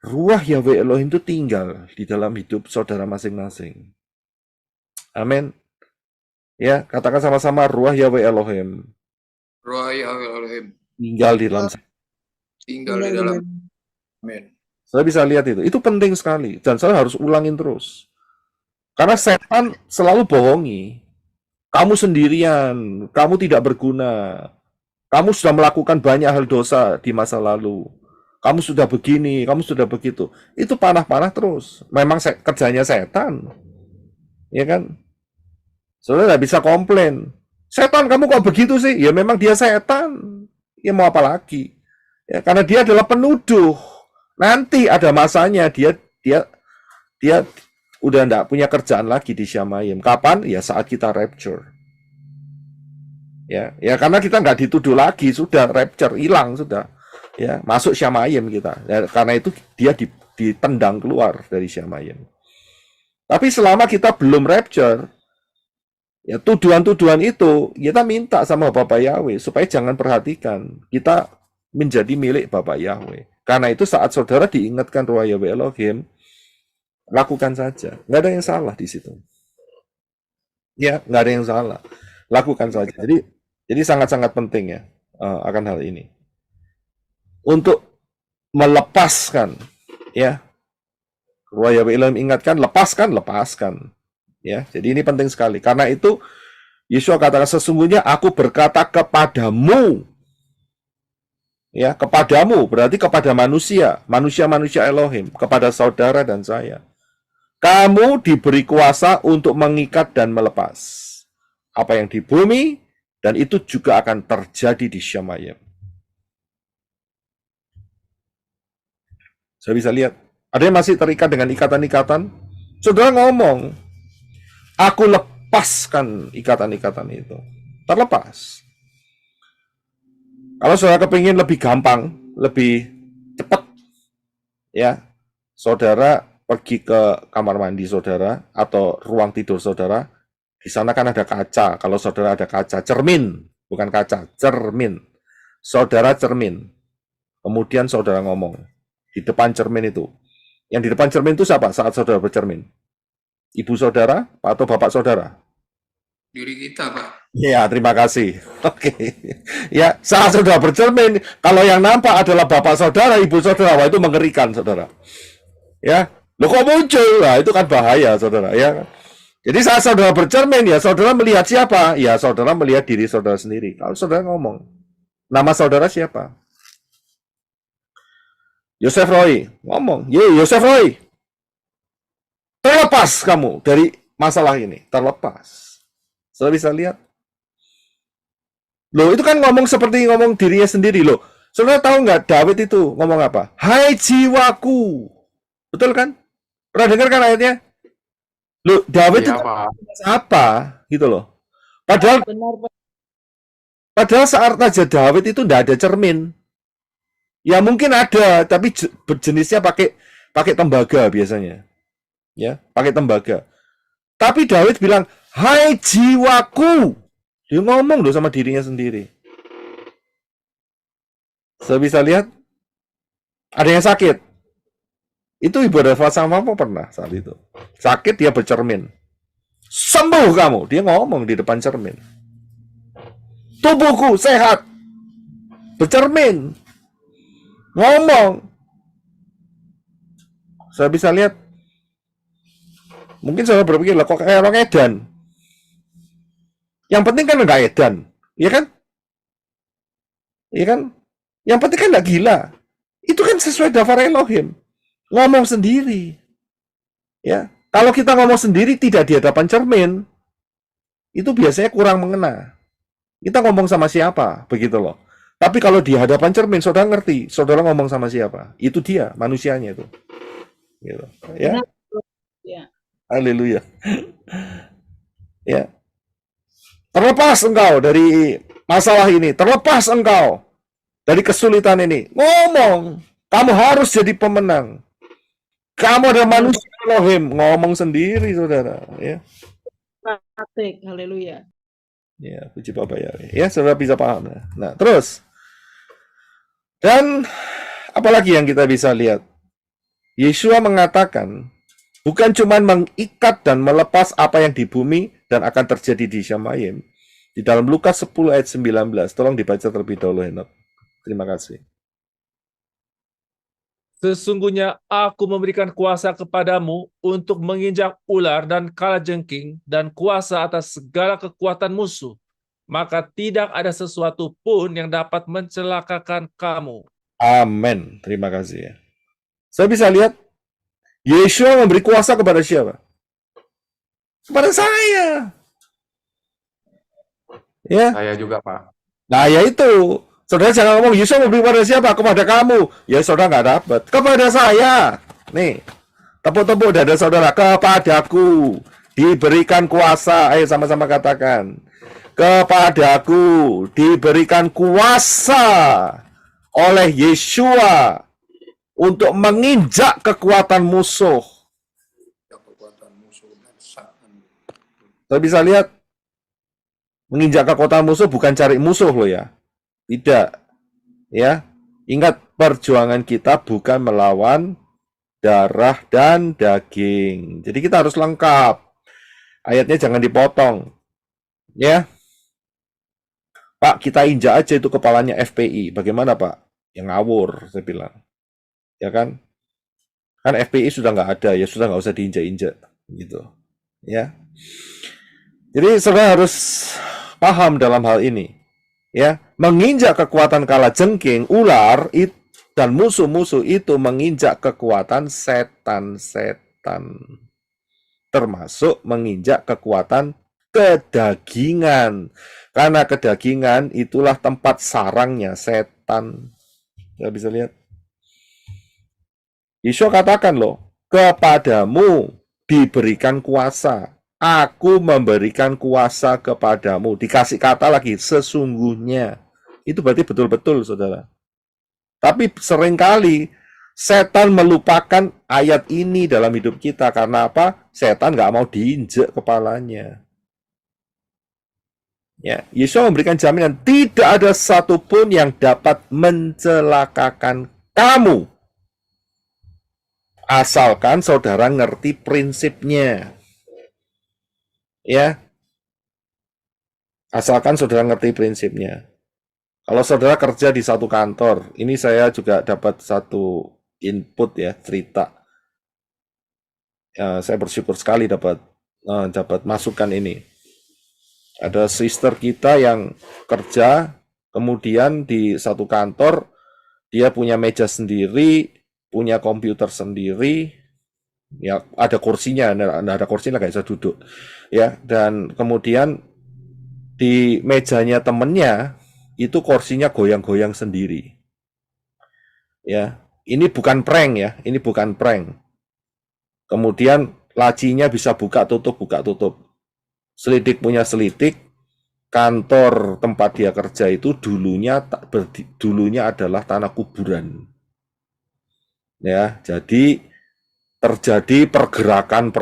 Ruah Yahweh Elohim itu tinggal di dalam hidup saudara masing-masing. Amin. Ya, katakan sama-sama Ruah Yahweh Elohim. Ruah Yahweh Elohim Tinggal di dalam. tinggal di dalam. Amin. Saya bisa lihat itu. Itu penting sekali. Dan saya harus ulangin terus. Karena setan selalu bohongi. Kamu sendirian. Kamu tidak berguna. Kamu sudah melakukan banyak hal dosa di masa lalu. Kamu sudah begini. Kamu sudah begitu. Itu panah-panah terus. Memang kerjanya setan. Ya kan? Saudara tidak bisa komplain. Setan, kamu kok begitu sih? Ya memang dia setan. Ya mau apa lagi? Ya, karena dia adalah penuduh. Nanti ada masanya dia udah enggak punya kerjaan lagi di Syamayim. Kapan? Ya saat kita rapture. Ya karena kita nggak dituduh lagi, sudah rapture, hilang sudah. Ya, masuk Syamayim kita. Ya, karena itu dia ditendang keluar dari Syamayim. Tapi selama kita belum rapture, ya tuduhan-tuduhan itu kita minta sama Bapak Yahweh supaya jangan perhatikan. Kita menjadi milik Bapak Yahweh. Karena itu saat saudara diingatkan Ruah Yahweh Elohim, lakukan saja. Nggak ada yang salah di situ. Ya, nggak ada yang salah. Lakukan saja. Jadi sangat-sangat penting ya akan hal ini. Untuk melepaskan, ya. Ruah Yahweh Elohim ingatkan, lepaskan. Ya, jadi ini penting sekali. Karena itu Yesua katakan sesungguhnya aku berkata kepadamu. Ya, kepadamu berarti kepada manusia Elohim, kepada saudara dan saya. Kamu diberi kuasa untuk mengikat dan melepas apa yang di bumi, dan itu juga akan terjadi di Syamayim. Saya bisa lihat, ada yang masih terikat dengan ikatan-ikatan. Saudara ngomong, aku lepaskan ikatan-ikatan itu. Terlepas. Kalau saudara kepingin lebih gampang, lebih cepat, ya, saudara pergi ke kamar mandi saudara atau ruang tidur saudara. Di sana kan ada kaca. Kalau saudara ada kaca, cermin, bukan kaca, cermin. Saudara cermin. Kemudian saudara ngomong di depan cermin itu. Yang di depan cermin itu siapa saat saudara bercermin? Ibu saudara atau bapak saudara? Diri kita, Pak. Ya, terima kasih. Oke. Ya, saat saudara bercermin, kalau yang nampak adalah bapak saudara, ibu saudara, wah itu mengerikan, saudara. Ya, lo kok muncul? Nah, itu kan bahaya, saudara. Ya. Jadi saat saudara bercermin, ya saudara melihat siapa? Ya, saudara melihat diri saudara sendiri. Kalau saudara ngomong, nama saudara siapa? Yosef Roy. Ngomong, Yosef Roy. Terlepas kamu dari masalah ini. Terlepas. Saudara bisa lihat. Loh, itu kan ngomong seperti ngomong dirinya sendiri loh. Saudara tahu nggak Daud itu ngomong apa? Hai jiwaku. Betul kan? Pernah dengar kan ayatnya? Loh, Daud Iya, itu Pak. apa? Gitu loh. Padahal saat Raja Daud itu nggak ada cermin. Ya mungkin ada, tapi jenisnya pakai tembaga biasanya. Ya, pakai tembaga. Tapi Daud bilang, hai jiwaku. Dia ngomong loh sama dirinya sendiri. Saya bisa lihat, ada yang sakit. Itu ibadah sama apa pernah saat itu. Sakit dia bercermin. Sembuh kamu. Dia ngomong di depan cermin. Tubuhku sehat. Bercermin. Ngomong. Saya bisa lihat. Mungkin saya berpikir, lah kok kayak orang edan. Yang penting kan nggak edan, iya kan? Iya kan? Yang penting kan nggak gila. Itu kan sesuai daftar Elohim. Ngomong sendiri. Ya, kalau kita ngomong sendiri tidak di hadapan cermin, itu biasanya kurang mengena. Kita ngomong sama siapa, begitu loh. Tapi kalau di hadapan cermin, saudara ngerti, saudara ngomong sama siapa. Itu dia, manusianya itu. Gitu. Ya, Ya. haleluya. Ya. Terlepas engkau dari masalah ini, terlepas engkau dari kesulitan ini. Ngomong, kamu harus jadi pemenang. Kamu ada manusia Elohim, ngomong sendiri, saudara. Ya, Praktek, haleluya. ya, puji Bapak ya. Ya, saudara bisa paham. Nah, terus. Dan apalagi yang kita bisa lihat? Yeshua mengatakan, bukan cuma mengikat dan melepas apa yang di bumi dan akan terjadi di Syamayim. Di dalam Lukas 10 ayat 19. Tolong dibaca terlebih dahulu, Henok. Terima kasih. Sesungguhnya aku memberikan kuasa kepadamu untuk menginjak ular dan kalajengking dan kuasa atas segala kekuatan musuh. Maka tidak ada sesuatu pun yang dapat mencelakakan kamu. Amin. Terima kasih ya. Saya bisa lihat, Yeshua memberi kuasa kepada siapa? Kepada saya. Ya. Saya juga, Pak. Nah, ya itu. Saudara jangan ngomong, Yeshua memberi kepada siapa? Kepada kamu. Ya, saudara nggak dapat. Kepada saya. Nih, tepuk-tepuk dada saudara. Kepadaku diberikan kuasa. Ayo sama-sama katakan. Kepadaku diberikan kuasa oleh Yeshua untuk menginjak kekuatan musuh. Kekuatan musuh dan satan. Kita bisa lihat, menginjak kekuatan musuh bukan cari musuh loh ya. Tidak. Ya. Ingat, perjuangan kita bukan melawan darah dan daging. Jadi kita harus lengkap. Ayatnya jangan dipotong. Ya. Pak, kita injak aja itu kepalanya FPI. Bagaimana, Pak? Yang ngawur, saya bilang. Ya kan? Kan FPI sudah nggak ada, ya sudah nggak usah diinjak-injak. Gitu. Ya. Jadi saudara harus paham dalam hal ini. Ya, menginjak kekuatan kalajengking, ular, dan musuh-musuh itu menginjak kekuatan setan-setan. Termasuk menginjak kekuatan kedagingan. Karena kedagingan itulah tempat sarangnya setan. Kita bisa lihat. Yeshua katakan loh, kepadamu diberikan kuasa. Aku memberikan kuasa kepadamu. Dikasih kata lagi, sesungguhnya. Itu berarti betul-betul, saudara. Tapi seringkali setan melupakan ayat ini dalam hidup kita. Karena apa? Setan nggak mau diinjek kepalanya. Ya, Yeshua memberikan jaminan tidak ada satupun yang dapat mencelakakan kamu. Asalkan saudara ngerti prinsipnya. Ya. Asalkan saudara ngerti prinsipnya. Kalau saudara kerja di satu kantor, ini saya juga dapat satu input ya, cerita. Ya, saya bersyukur sekali dapat masukan ini. Ada sister kita yang kerja, kemudian di satu kantor, dia punya meja sendiri, punya komputer sendiri, ya ada kursinya, ada kursinya nggak bisa duduk, ya. Dan kemudian di mejanya temennya itu kursinya goyang-goyang sendiri, ya. Ini bukan prank ya, ini bukan prank. Kemudian lacinya bisa buka tutup. Selidik punya selidik, kantor tempat dia kerja itu dulunya adalah tanah kuburan. Ya, jadi terjadi pergerakan.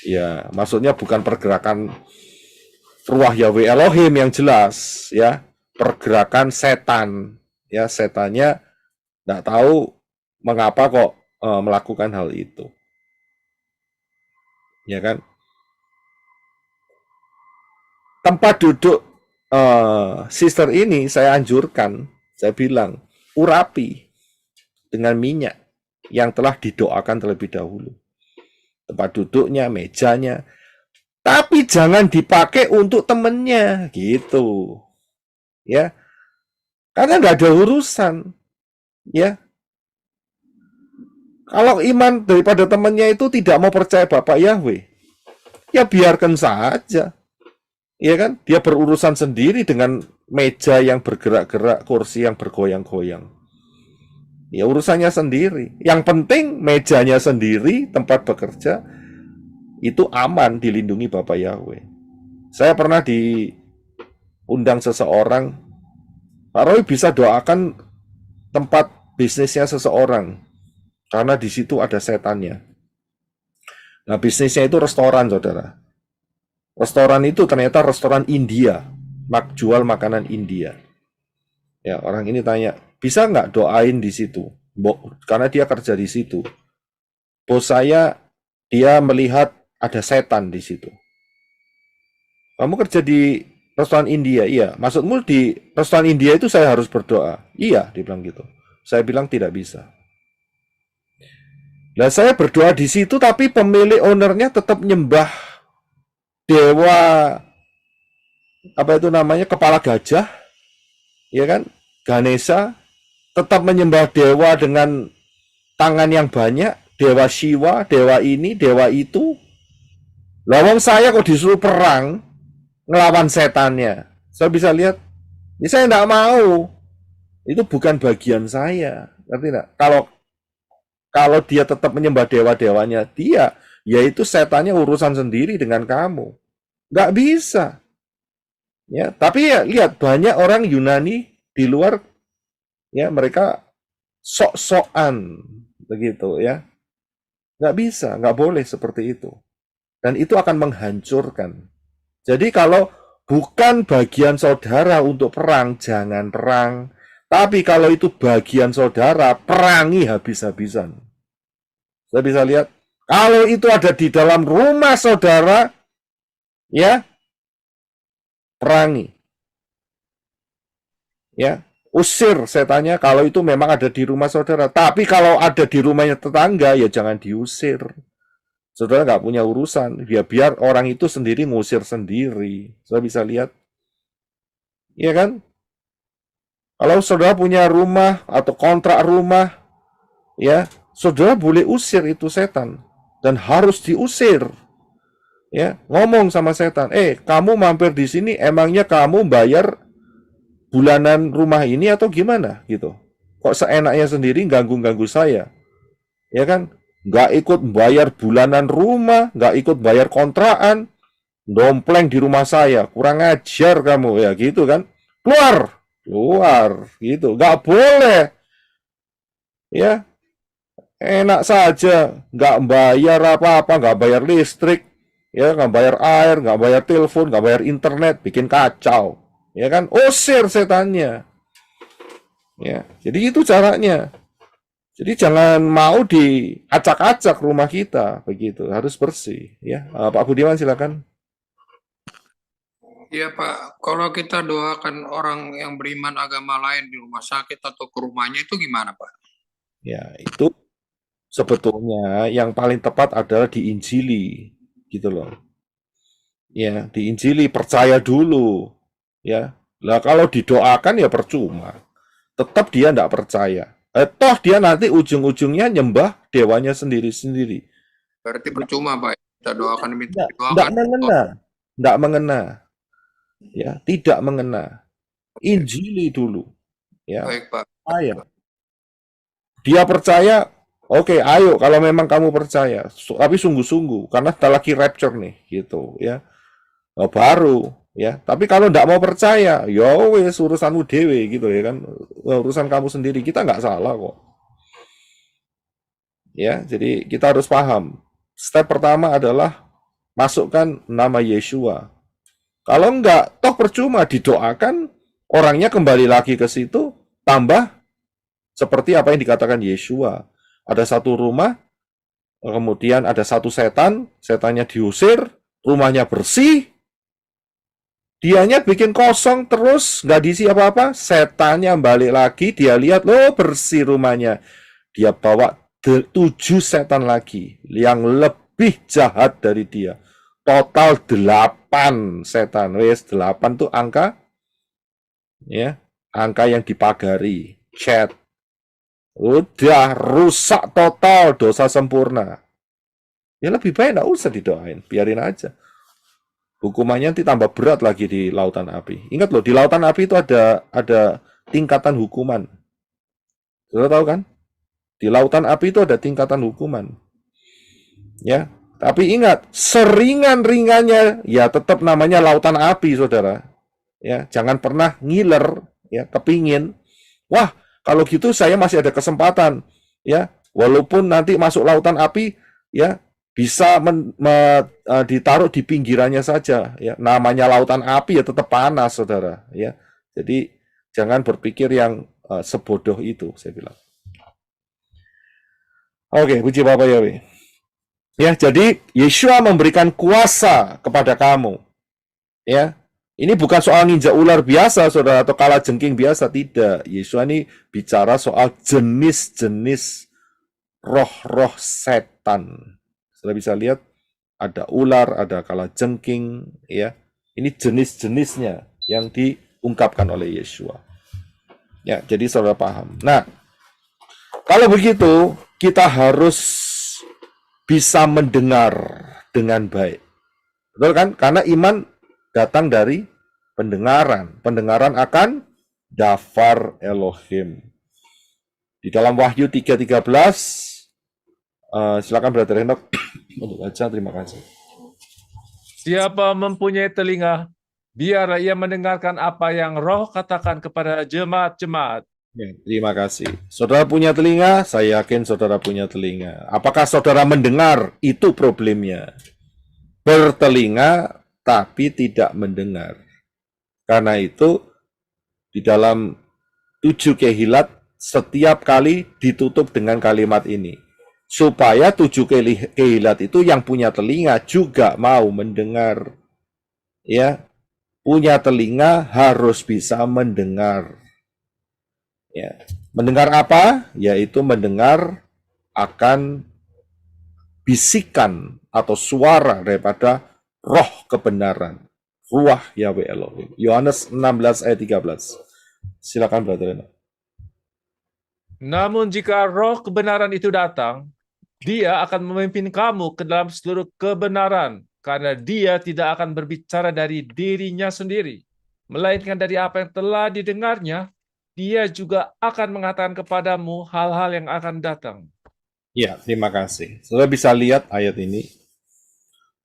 Ya, maksudnya bukan pergerakan ruah Yahweh Elohim yang jelas, ya, pergerakan setan. Ya, setannya nggak tahu mengapa kok melakukan hal itu. Ya kan? Tempat duduk sister ini saya anjurkan, saya bilang, urapi dengan minyak yang telah didoakan terlebih dahulu. Tempat duduknya, mejanya. Tapi jangan dipakai untuk temennya, gitu. Ya. Karena nggak ada urusan. Ya, kalau iman daripada temannya itu tidak mau percaya Bapak Yahweh, ya biarkan saja. Ya kan? Dia berurusan sendiri dengan meja yang bergerak-gerak, kursi yang bergoyang-goyang. Ya urusannya sendiri. Yang penting mejanya sendiri, tempat bekerja itu aman, dilindungi Bapak Yahweh. Saya pernah diundang seseorang, Pak Roy bisa doakan tempat bisnisnya seseorang karena di situ ada setannya. Nah, bisnisnya itu restoran, saudara. Restoran itu ternyata restoran India, jual makanan India. Ya, orang ini tanya, bisa nggak doain di situ? Karena dia kerja di situ. Bos saya, dia melihat ada setan di situ. Kamu kerja di restoran India? Iya. Maksudmu di restoran India itu saya harus berdoa? Iya, dibilang gitu. Saya bilang tidak bisa. Nah, saya berdoa di situ, tapi pemilik ownernya tetap nyembah dewa, apa itu namanya, kepala gajah, ya kan, Ganesha, tetap menyembah dewa dengan tangan yang banyak, dewa Shiva, dewa ini, dewa itu. Lawang saya kok disuruh perang, ngelawan setannya. Saya bisa lihat, ya saya tidak mau. Itu bukan bagian saya. Ngerti nggak? Kalau dia tetap menyembah dewa-dewanya dia, yaitu setannya urusan sendiri dengan kamu. Nggak bisa. Ya, tapi ya lihat banyak orang Yunani di luar, ya mereka sok-sokan begitu ya. Nggak bisa, nggak boleh seperti itu. Dan itu akan menghancurkan. Jadi kalau bukan bagian saudara untuk perang, jangan perang. Tapi kalau itu bagian saudara, perangi habis-habisan. Saya bisa lihat, kalau itu ada di dalam rumah saudara, ya, perangi. Ya, usir setannya kalau itu memang ada di rumah saudara. Tapi kalau ada di rumahnya tetangga, ya jangan diusir. Saudara nggak punya urusan, ya biar orang itu sendiri ngusir sendiri. Saudara bisa lihat, ya kan? Kalau saudara punya rumah atau kontrak rumah, ya, saudara boleh usir itu setan dan harus diusir. Ya, ngomong sama setan, kamu mampir di sini, emangnya kamu bayar bulanan rumah ini atau gimana gitu? Kok seenaknya sendiri ganggu-ganggu saya? Ya kan? Nggak ikut bayar bulanan rumah, nggak ikut bayar kontrakan, dompleng di rumah saya, kurang ajar kamu ya gitu kan? Keluar gitu, nggak boleh. Ya, enak saja, nggak bayar apa-apa, nggak bayar listrik, ya nggak bayar air, nggak bayar telepon, nggak bayar internet, bikin kacau, ya kan? Usir setannya. Ya, jadi itu caranya. Jadi jangan mau diacak-acak rumah kita, begitu. Harus bersih, ya. Pak Budiman silakan. Ya Pak, kalau kita doakan orang yang beriman agama lain di rumah sakit atau ke rumahnya itu gimana Pak? Ya, itu sebetulnya yang paling tepat adalah diinjili, gitu loh. Ya, diinjili, percaya dulu, ya. Lah kalau didoakan ya percuma. Tetap dia tidak percaya. Toh dia nanti ujung-ujungnya nyembah dewanya sendiri-sendiri. Berarti percuma Pak, kita doakan minta Tidak doakan. mengena, tidak mengena, ya, tidak mengena. Injili dulu, ya. Baik Pak. Ayo. Dia percaya, oke, ayo kalau memang kamu percaya, tapi sungguh-sungguh, karena kita lagi rapture nih, gitu, ya. Baru, ya. Tapi kalau tidak mau percaya, ya wes urusanmu dewe, gitu ya kan, urusan kamu sendiri, kita nggak salah kok. Ya, jadi kita harus paham. Step pertama adalah masukkan nama Yeshua. Kalau enggak, toh percuma didoakan, orangnya kembali lagi ke situ, tambah seperti apa yang dikatakan Yeshua. Ada satu rumah, kemudian ada satu setan, setannya diusir, rumahnya bersih, dianya bikin kosong terus, nggak diisi apa-apa, setannya balik lagi, dia lihat, loh bersih rumahnya. Dia bawa 7 setan lagi, yang lebih jahat dari dia. Total 8 setan. Wes 8 tuh angka, ya, angka yang dipagari, chat. Udah rusak total, dosa sempurna. Ya lebih baik nggak usah didoain, biarin aja. Hukumannya nanti tambah berat lagi di lautan api. Ingat loh, di lautan api itu ada tingkatan hukuman. Sudah tahu kan? Di lautan api itu ada tingkatan hukuman. Ya, tapi ingat, seringan-ringannya ya tetap namanya lautan api, saudara. Ya, jangan pernah ngiler, ya, kepingin. Wah, kalau gitu saya masih ada kesempatan, ya, walaupun nanti masuk lautan api, ya, bisa ditaruh di pinggirannya saja, ya. Namanya lautan api ya tetap panas, saudara, ya. Jadi jangan berpikir yang sebodoh itu, saya bilang. Oke, puji Bapak Yahweh. Ya, jadi Yeshua memberikan kuasa kepada kamu. Ya, ini bukan soal nginjak ular biasa, saudara, atau kalajengking biasa, tidak. Yeshua ini bicara soal jenis-jenis roh-roh setan. Sudah bisa lihat, ada ular, ada kalajengking, ya. Ini jenis-jenisnya yang diungkapkan oleh Yeshua. Ya, jadi saudara paham. Nah, kalau begitu, kita harus bisa mendengar dengan baik. Betul kan? Karena iman datang dari pendengaran. Pendengaran akan Dafar Elohim. Di dalam Wahyu 3:13, silakan Brother Enoch untuk baca, terima kasih. Siapa mempunyai telinga, biar ia mendengarkan apa yang Roh katakan kepada jemaat-jemaat. Ya, terima kasih. Saudara punya telinga, saya yakin saudara punya telinga. Apakah saudara mendengar? Itu problemnya. Bertelinga tapi tidak mendengar. Karena itu di dalam 7 kehilat setiap kali ditutup dengan kalimat ini. Supaya 7 kehilat itu yang punya telinga juga mau mendengar. Ya, punya telinga harus bisa mendengar. Ya. Mendengar apa? Yaitu mendengar akan bisikan atau suara daripada roh kebenaran. Ruah Yahweh Elohim. Yohanes 16 ayat 13. Silakan Brother Enoch. Namun jika roh kebenaran itu datang, dia akan memimpin kamu ke dalam seluruh kebenaran, karena dia tidak akan berbicara dari dirinya sendiri, melainkan dari apa yang telah didengarnya, dia juga akan mengatakan kepadamu hal-hal yang akan datang. Ya, terima kasih. Saudara bisa lihat ayat ini.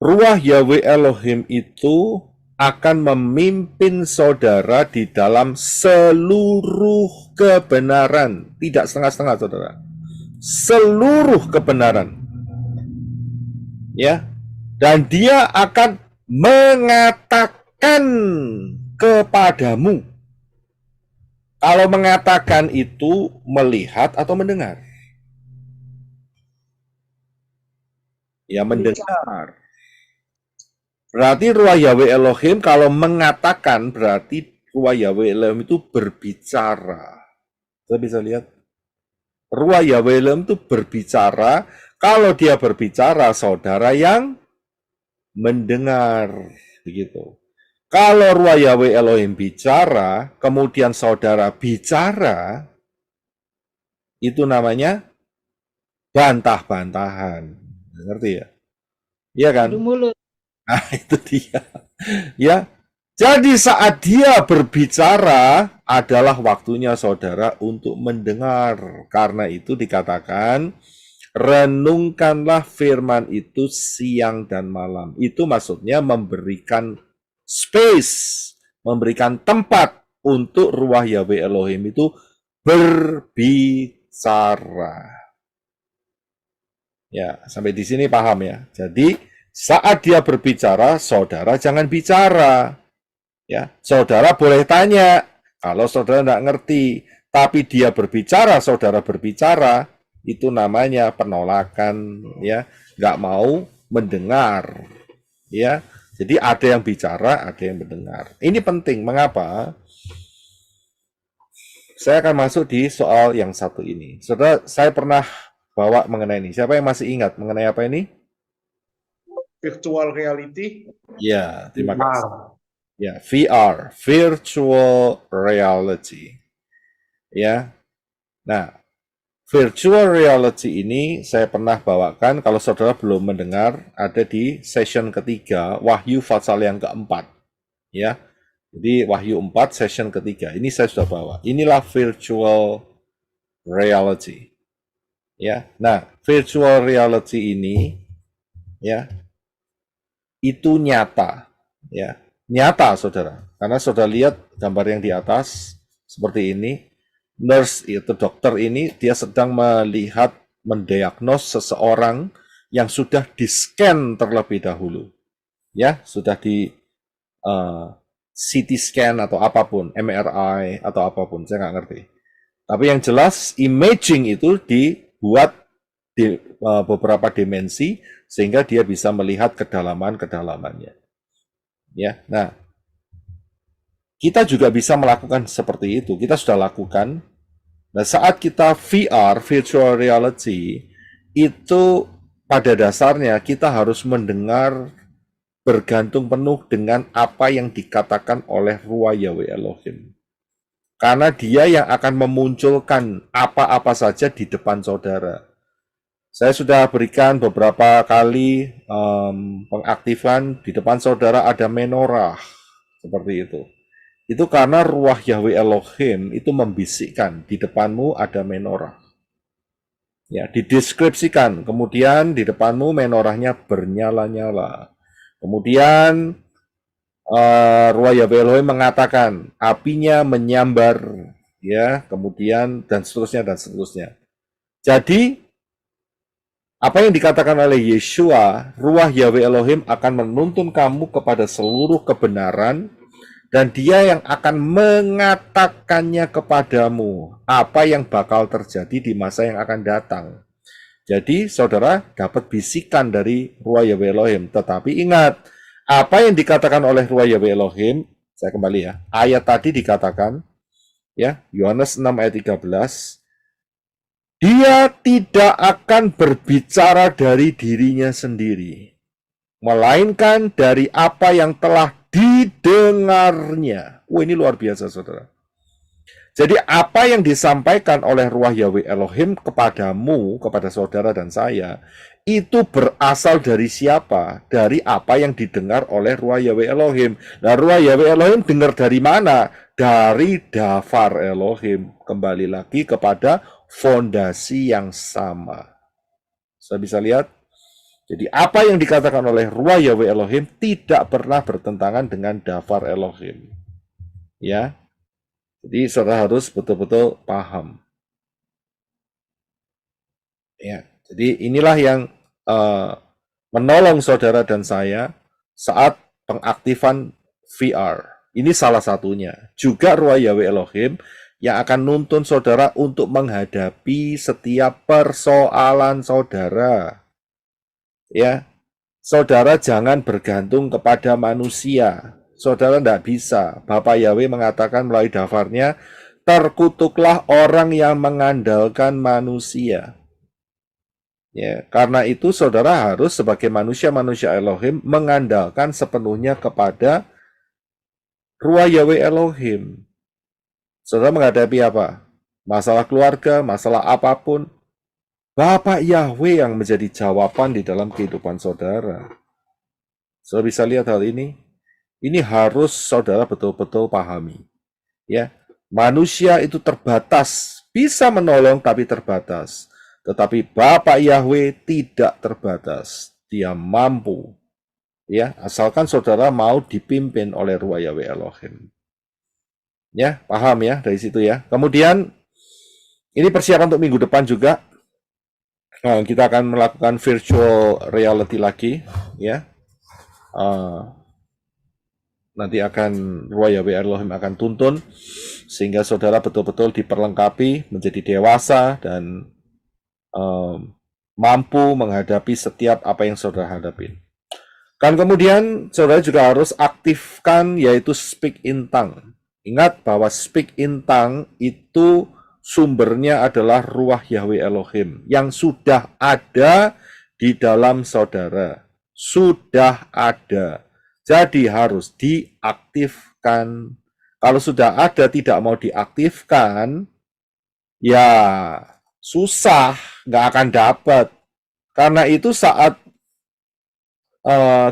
Ruah Yahweh Elohim itu akan memimpin saudara di dalam seluruh kebenaran. Tidak setengah-setengah, saudara. Seluruh kebenaran. Ya. Dan dia akan mengatakan kepadamu. Kalau mengatakan itu melihat atau mendengar? Ya, mendengar. Berarti Ruah Yahweh Elohim kalau mengatakan berarti Ruah Yahweh Elohim itu berbicara. Kita bisa lihat. Ruah Yahweh Elohim itu berbicara. Kalau dia berbicara, saudara yang mendengar. Begitu. Kalau Ruah Yahweh Elohim bicara, kemudian saudara bicara, itu namanya bantah-bantahan. Ngerti ya? Iya kan? Adu mulut. Nah, itu dia. Ya. Jadi saat dia berbicara adalah waktunya saudara untuk mendengar. Karena itu dikatakan, renungkanlah firman itu siang dan malam. Itu maksudnya memberikan space, memberikan tempat untuk Ruah Yahweh Elohim itu berbicara. Ya, sampai di sini paham ya. Jadi, saat dia berbicara, saudara jangan bicara. Ya, saudara boleh tanya kalau saudara tidak ngerti, tapi dia berbicara, saudara berbicara, itu namanya penolakan, ya, nggak mau mendengar, ya. Jadi ada yang bicara, ada yang mendengar. Ini penting. Mengapa? Saya akan masuk di soal yang satu ini. Saudara, saya pernah bawa mengenai ini. Siapa yang masih ingat mengenai apa ini? Virtual reality. Ya, terima kasih. Ya, VR, virtual reality. Ya. Nah, Virtual reality ini saya pernah bawakan, kalau saudara belum mendengar, ada di session ketiga, Wahyu pasal yang keempat. Ya, jadi Wahyu 4 session ketiga. Ini saya sudah bawa. Inilah virtual reality. Ya, nah virtual reality ini, ya, itu nyata, ya, nyata saudara. Karena saudara lihat gambar yang di atas seperti ini. Nurse itu dokter ini dia sedang melihat mendiagnos seseorang yang sudah di-scan terlebih dahulu. Ya, sudah di CT scan atau apapun, MRI atau apapun, saya nggak ngerti. Tapi yang jelas imaging itu dibuat di beberapa dimensi sehingga dia bisa melihat kedalamannya. Ya, nah kita juga bisa melakukan seperti itu. Kita sudah lakukan. Nah, saat kita VR, virtual reality, itu pada dasarnya kita harus mendengar bergantung penuh dengan apa yang dikatakan oleh Ruach Yahweh Elohim. Karena dia yang akan memunculkan apa-apa saja di depan saudara. Saya sudah berikan beberapa kali pengaktifan di depan saudara ada menorah, seperti itu. Itu karena Ruach Yahweh Elohim itu membisikkan di depanmu ada menorah. Ya, dideskripsikan. Kemudian di depanmu menorahnya bernyala-nyala. Kemudian Ruach Yahweh Elohim mengatakan apinya menyambar, ya, kemudian dan seterusnya. Jadi apa yang dikatakan oleh Yeshua, Ruach Yahweh Elohim akan menuntun kamu kepada seluruh kebenaran. Dan dia yang akan mengatakannya kepadamu, apa yang bakal terjadi di masa yang akan datang. Jadi saudara dapat bisikan dari Ruach Yahweh Elohim. Tetapi ingat, apa yang dikatakan oleh Ruach Yahweh Elohim, saya kembali ya, ayat tadi dikatakan, ya, Yohanes 6 ayat 13, dia tidak akan berbicara dari dirinya sendiri, melainkan dari apa yang telah didengarnya. Ini luar biasa, saudara. Jadi apa yang disampaikan oleh Ruach Yahweh Elohim kepadamu, kepada saudara dan saya, itu berasal dari siapa? Dari apa yang didengar oleh Ruach Yahweh Elohim. Nah, Ruach Yahweh Elohim dengar dari mana? Dari Dafar Elohim. Kembali lagi kepada fondasi yang sama. Saya bisa lihat? Jadi apa yang dikatakan oleh Ruach Yahweh Elohim tidak pernah bertentangan dengan Dafar Elohim. Ya. Jadi saudara harus betul-betul paham. Ya. Jadi inilah yang menolong saudara dan saya saat pengaktifan VR. Ini salah satunya. Juga Ruach Yahweh Elohim yang akan nuntun saudara untuk menghadapi setiap persoalan saudara. Ya, saudara jangan bergantung kepada manusia. Saudara tidak bisa. Bapak Yahweh mengatakan melalui dafarnya, terkutuklah orang yang mengandalkan manusia. Ya, karena itu saudara harus sebagai manusia-manusia Elohim mengandalkan sepenuhnya kepada Ruach Yahweh Elohim. Saudara menghadapi apa? Masalah keluarga, masalah apapun, Bapak Yahweh yang menjadi jawaban di dalam kehidupan saudara. Saudara bisa lihat hal ini? Ini harus saudara betul-betul pahami. Ya, manusia itu terbatas, bisa menolong tapi terbatas. Tetapi Bapak Yahweh tidak terbatas. Dia mampu. Ya, asalkan saudara mau dipimpin oleh Ruach Yahweh Elohim. Ya, paham ya dari situ ya. Kemudian ini persiapan untuk minggu depan juga. Nah, kita akan melakukan virtual reality lagi, ya. Nanti akan Ruach Yahweh Elohim akan tuntun sehingga saudara betul-betul diperlengkapi menjadi dewasa dan mampu menghadapi setiap apa yang saudara hadapi. Dan kemudian saudara juga harus aktifkan yaitu speak in tongue. Ingat bahwa speak in tongue itu sumbernya adalah Ruach Yahweh Elohim yang sudah ada di dalam saudara. Sudah ada. Jadi harus diaktifkan. Kalau sudah ada tidak mau diaktifkan, ya susah, nggak akan dapat. Karena itu saat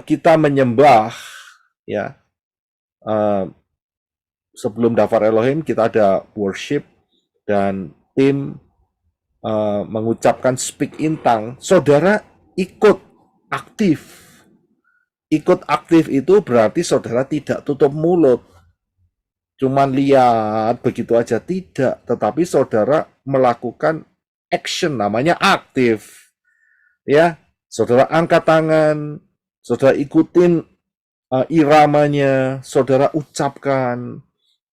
kita menyembah, ya, sebelum daftar Elohim kita ada worship dan tim mengucapkan speak in tongue. Saudara ikut aktif. Ikut aktif itu berarti saudara tidak tutup mulut. Cuman lihat begitu aja, tidak. Tetapi saudara melakukan action, namanya aktif. Ya, saudara angkat tangan, saudara ikutin iramanya, saudara ucapkan.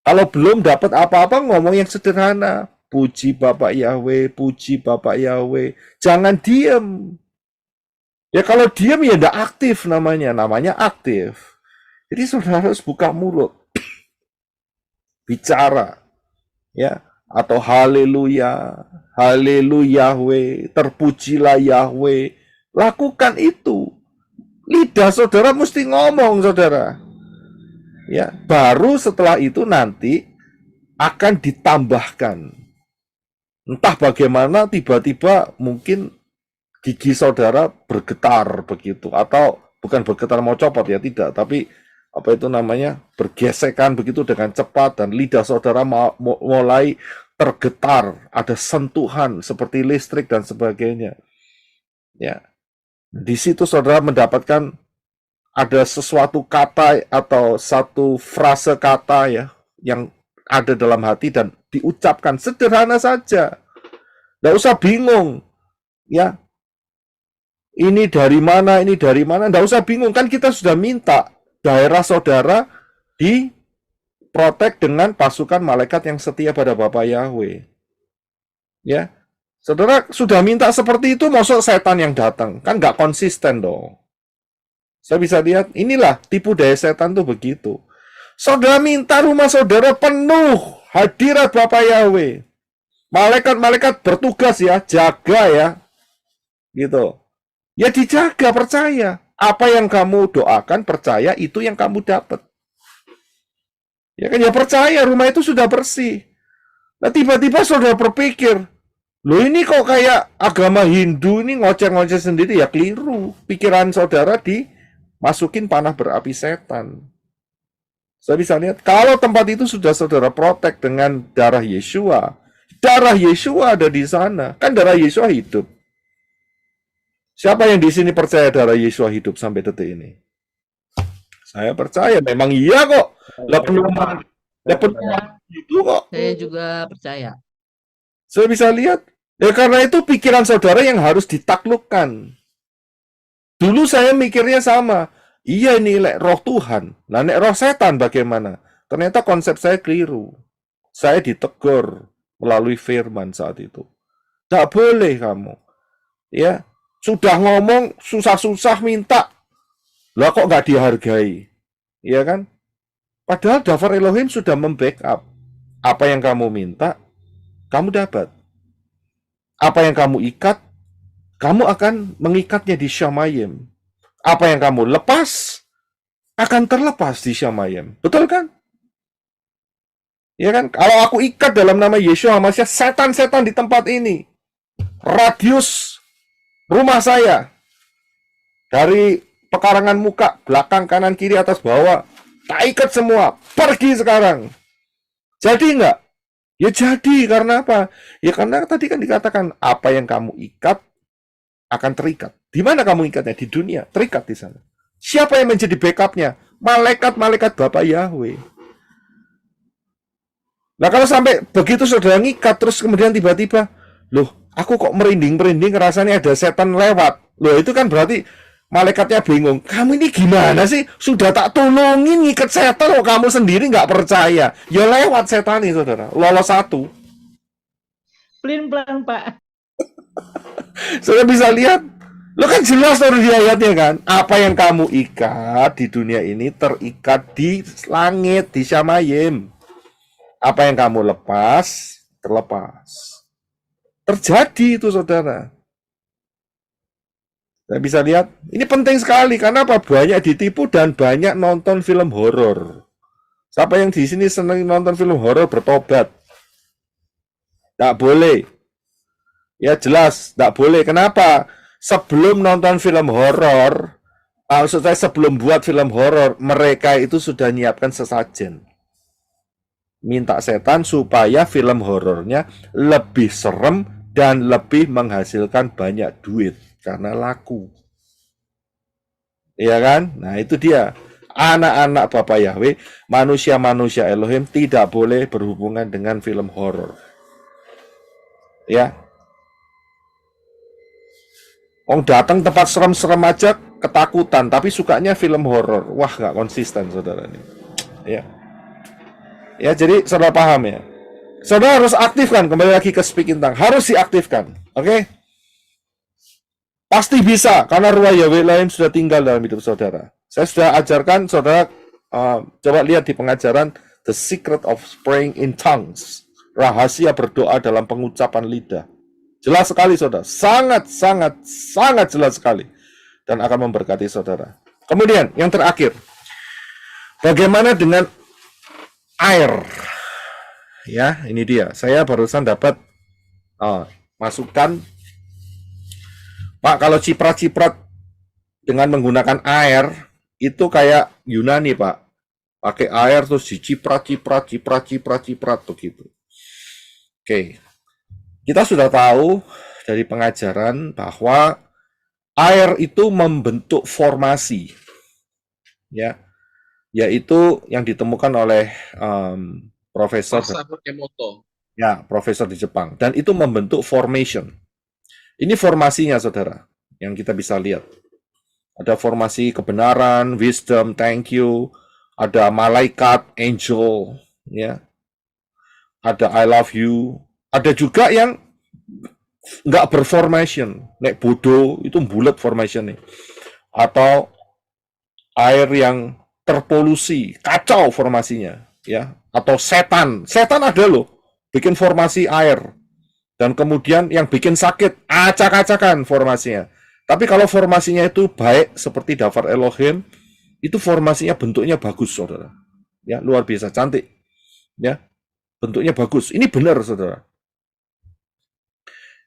Kalau belum dapat apa-apa, ngomong yang sederhana. Puji Bapak Yahweh, puji Bapak Yahweh. Jangan diem. Ya kalau diem ya tidak aktif namanya aktif. Jadi saudara harus buka mulut. Bicara. Ya, atau haleluya, haleluya Yahweh, terpujilah Yahweh. Lakukan itu. Lidah saudara mesti ngomong, saudara. Ya, baru setelah itu nanti akan ditambahkan. Entah bagaimana tiba-tiba mungkin gigi saudara bergetar begitu, atau bukan bergetar mau copot ya, tidak, tapi apa itu namanya, bergesekan begitu dengan cepat, dan lidah saudara mulai tergetar, ada sentuhan seperti listrik dan sebagainya. Ya, di situ saudara mendapatkan ada sesuatu kata atau satu frase kata ya yang ada dalam hati dan diucapkan sederhana saja. Nggak usah bingung. Ya. Ini dari mana, ini dari mana. Nggak usah bingung. Kan kita sudah minta daerah saudara diprotek dengan pasukan malaikat yang setia pada Bapak Yahweh. Ya. Saudara sudah minta seperti itu, maksud setan yang datang. Kan nggak konsisten dong. Saya bisa lihat, inilah tipu daya setan tuh begitu. Saudara minta rumah saudara penuh hadirat Bapak Yahweh. Malaikat-malaikat bertugas ya, jaga ya. Gitu. Ya dijaga, percaya. Apa yang kamu doakan, percaya itu yang kamu dapat. Ya kan, ya percaya rumah itu sudah bersih. Nah tiba-tiba saudara berpikir, loh ini kok kayak agama Hindu ini ngoceh-ngoceh sendiri, ya keliru. Pikiran saudara dimasukin panah berapi setan. Saya bisa lihat, kalau tempat itu sudah saudara protek dengan darah Yeshua ada di sana. Kan darah Yeshua hidup. Siapa yang di sini percaya darah Yeshua hidup sampai detik ini? Saya percaya, memang iya kok. Lah penuhan itu kok. Saya juga percaya. Saya bisa lihat. Ya karena itu pikiran saudara yang harus ditaklukkan. Dulu saya mikirnya sama. Iya ini roh Tuhan. Nah nek roh setan bagaimana? Ternyata konsep saya keliru. Saya ditegur melalui firman saat itu. Tak boleh kamu. Ya, sudah ngomong susah-susah minta. Lah kok nggak dihargai? Iya kan? Padahal daftar Elohim sudah membackup. Apa yang kamu minta, kamu dapat. Apa yang kamu ikat, kamu akan mengikatnya di Shamayim. Apa yang kamu lepas akan terlepas di Shamayim. Betul kan? Ya kan? Kalau aku ikat dalam nama Yeshua Masya, setan-setan di tempat ini, radius rumah saya dari pekarangan muka, belakang, kanan, kiri, atas, bawah, tak ikat semua. Pergi sekarang. Jadi enggak? Ya jadi, karena apa? Ya karena tadi kan dikatakan, apa yang kamu ikat akan terikat. Di mana kamu ikatnya? Di dunia. Terikat di sana. Siapa yang menjadi backupnya? Malaikat-malaikat Bapak Yahweh. Nah kalau sampai begitu saudara ngikat, terus kemudian tiba-tiba, loh, aku kok merinding-merinding, rasanya ada setan lewat. Loh, itu kan berarti malaikatnya bingung. Kamu ini gimana sih? Sudah tak tolongin ngikat setan, kok kamu sendiri nggak percaya. Ya lewat setan nih, saudara. Lolos satu. Pelin-pelan, Pak. Saudara bisa lihat, lo kan jelas dari di ayatnya kan, apa yang kamu ikat di dunia ini terikat di langit, di Shamayim. Apa yang kamu lepas, terlepas. Terjadi itu saudara. Saya bisa lihat, ini penting sekali, karena apa? Banyak ditipu dan banyak nonton film horor. Siapa yang di sini senang nonton film horor bertobat? Tak boleh. Ya jelas, tidak boleh. Kenapa? Sebelum nonton film horor, maksud saya sebelum buat film horor, mereka itu sudah nyiapkan sesajen. Minta setan supaya film horornya lebih serem dan lebih menghasilkan banyak duit karena laku. Iya kan? Nah, itu dia. Anak-anak Bapak Yahweh, manusia-manusia Elohim tidak boleh berhubungan dengan film horor. Ya. Orang datang tempat serem-serem aja ketakutan, tapi sukanya film horor. Wah, nggak konsisten, saudara ini. Ya. Ya, jadi saudara paham ya. Saudara harus aktifkan, kembali lagi ke speaking tongue. Harus diaktifkan. Oke? Pasti bisa, karena ruah Yahweh lain sudah tinggal dalam hidup saudara. Saya sudah ajarkan saudara, coba lihat di pengajaran The Secret of Praying in Tongues. Rahasia berdoa dalam pengucapan lidah. Jelas sekali saudara, sangat jelas sekali. Dan akan memberkati saudara. Kemudian, yang terakhir. Bagaimana dengan air? Ya, ini dia. Saya barusan dapat masukan. Pak, kalau ciprat-ciprat dengan menggunakan air, itu kayak Yunani, Pak. Pakai air terus diciprat begitu. Oke. Kita sudah tahu dari pengajaran bahwa air itu membentuk formasi. Ya. Yaitu yang ditemukan oleh profesor di Jepang, dan itu membentuk formation. Ini formasinya saudara yang kita bisa lihat. Ada formasi kebenaran, wisdom, thank you, ada malaikat, angel, ya. Ada I love you, ada juga yang nggak berformation, nek bodoh itu bulat formation nih. Atau air yang terpolusi, kacau formasinya, ya. Atau setan ada loh, bikin formasi air. Dan kemudian yang bikin sakit, acak-acakan formasinya. Tapi kalau formasinya itu baik, seperti Dafar Elohim, itu formasinya bentuknya bagus, saudara. Ya, luar biasa, cantik. Ya, bentuknya bagus. Ini benar, saudara.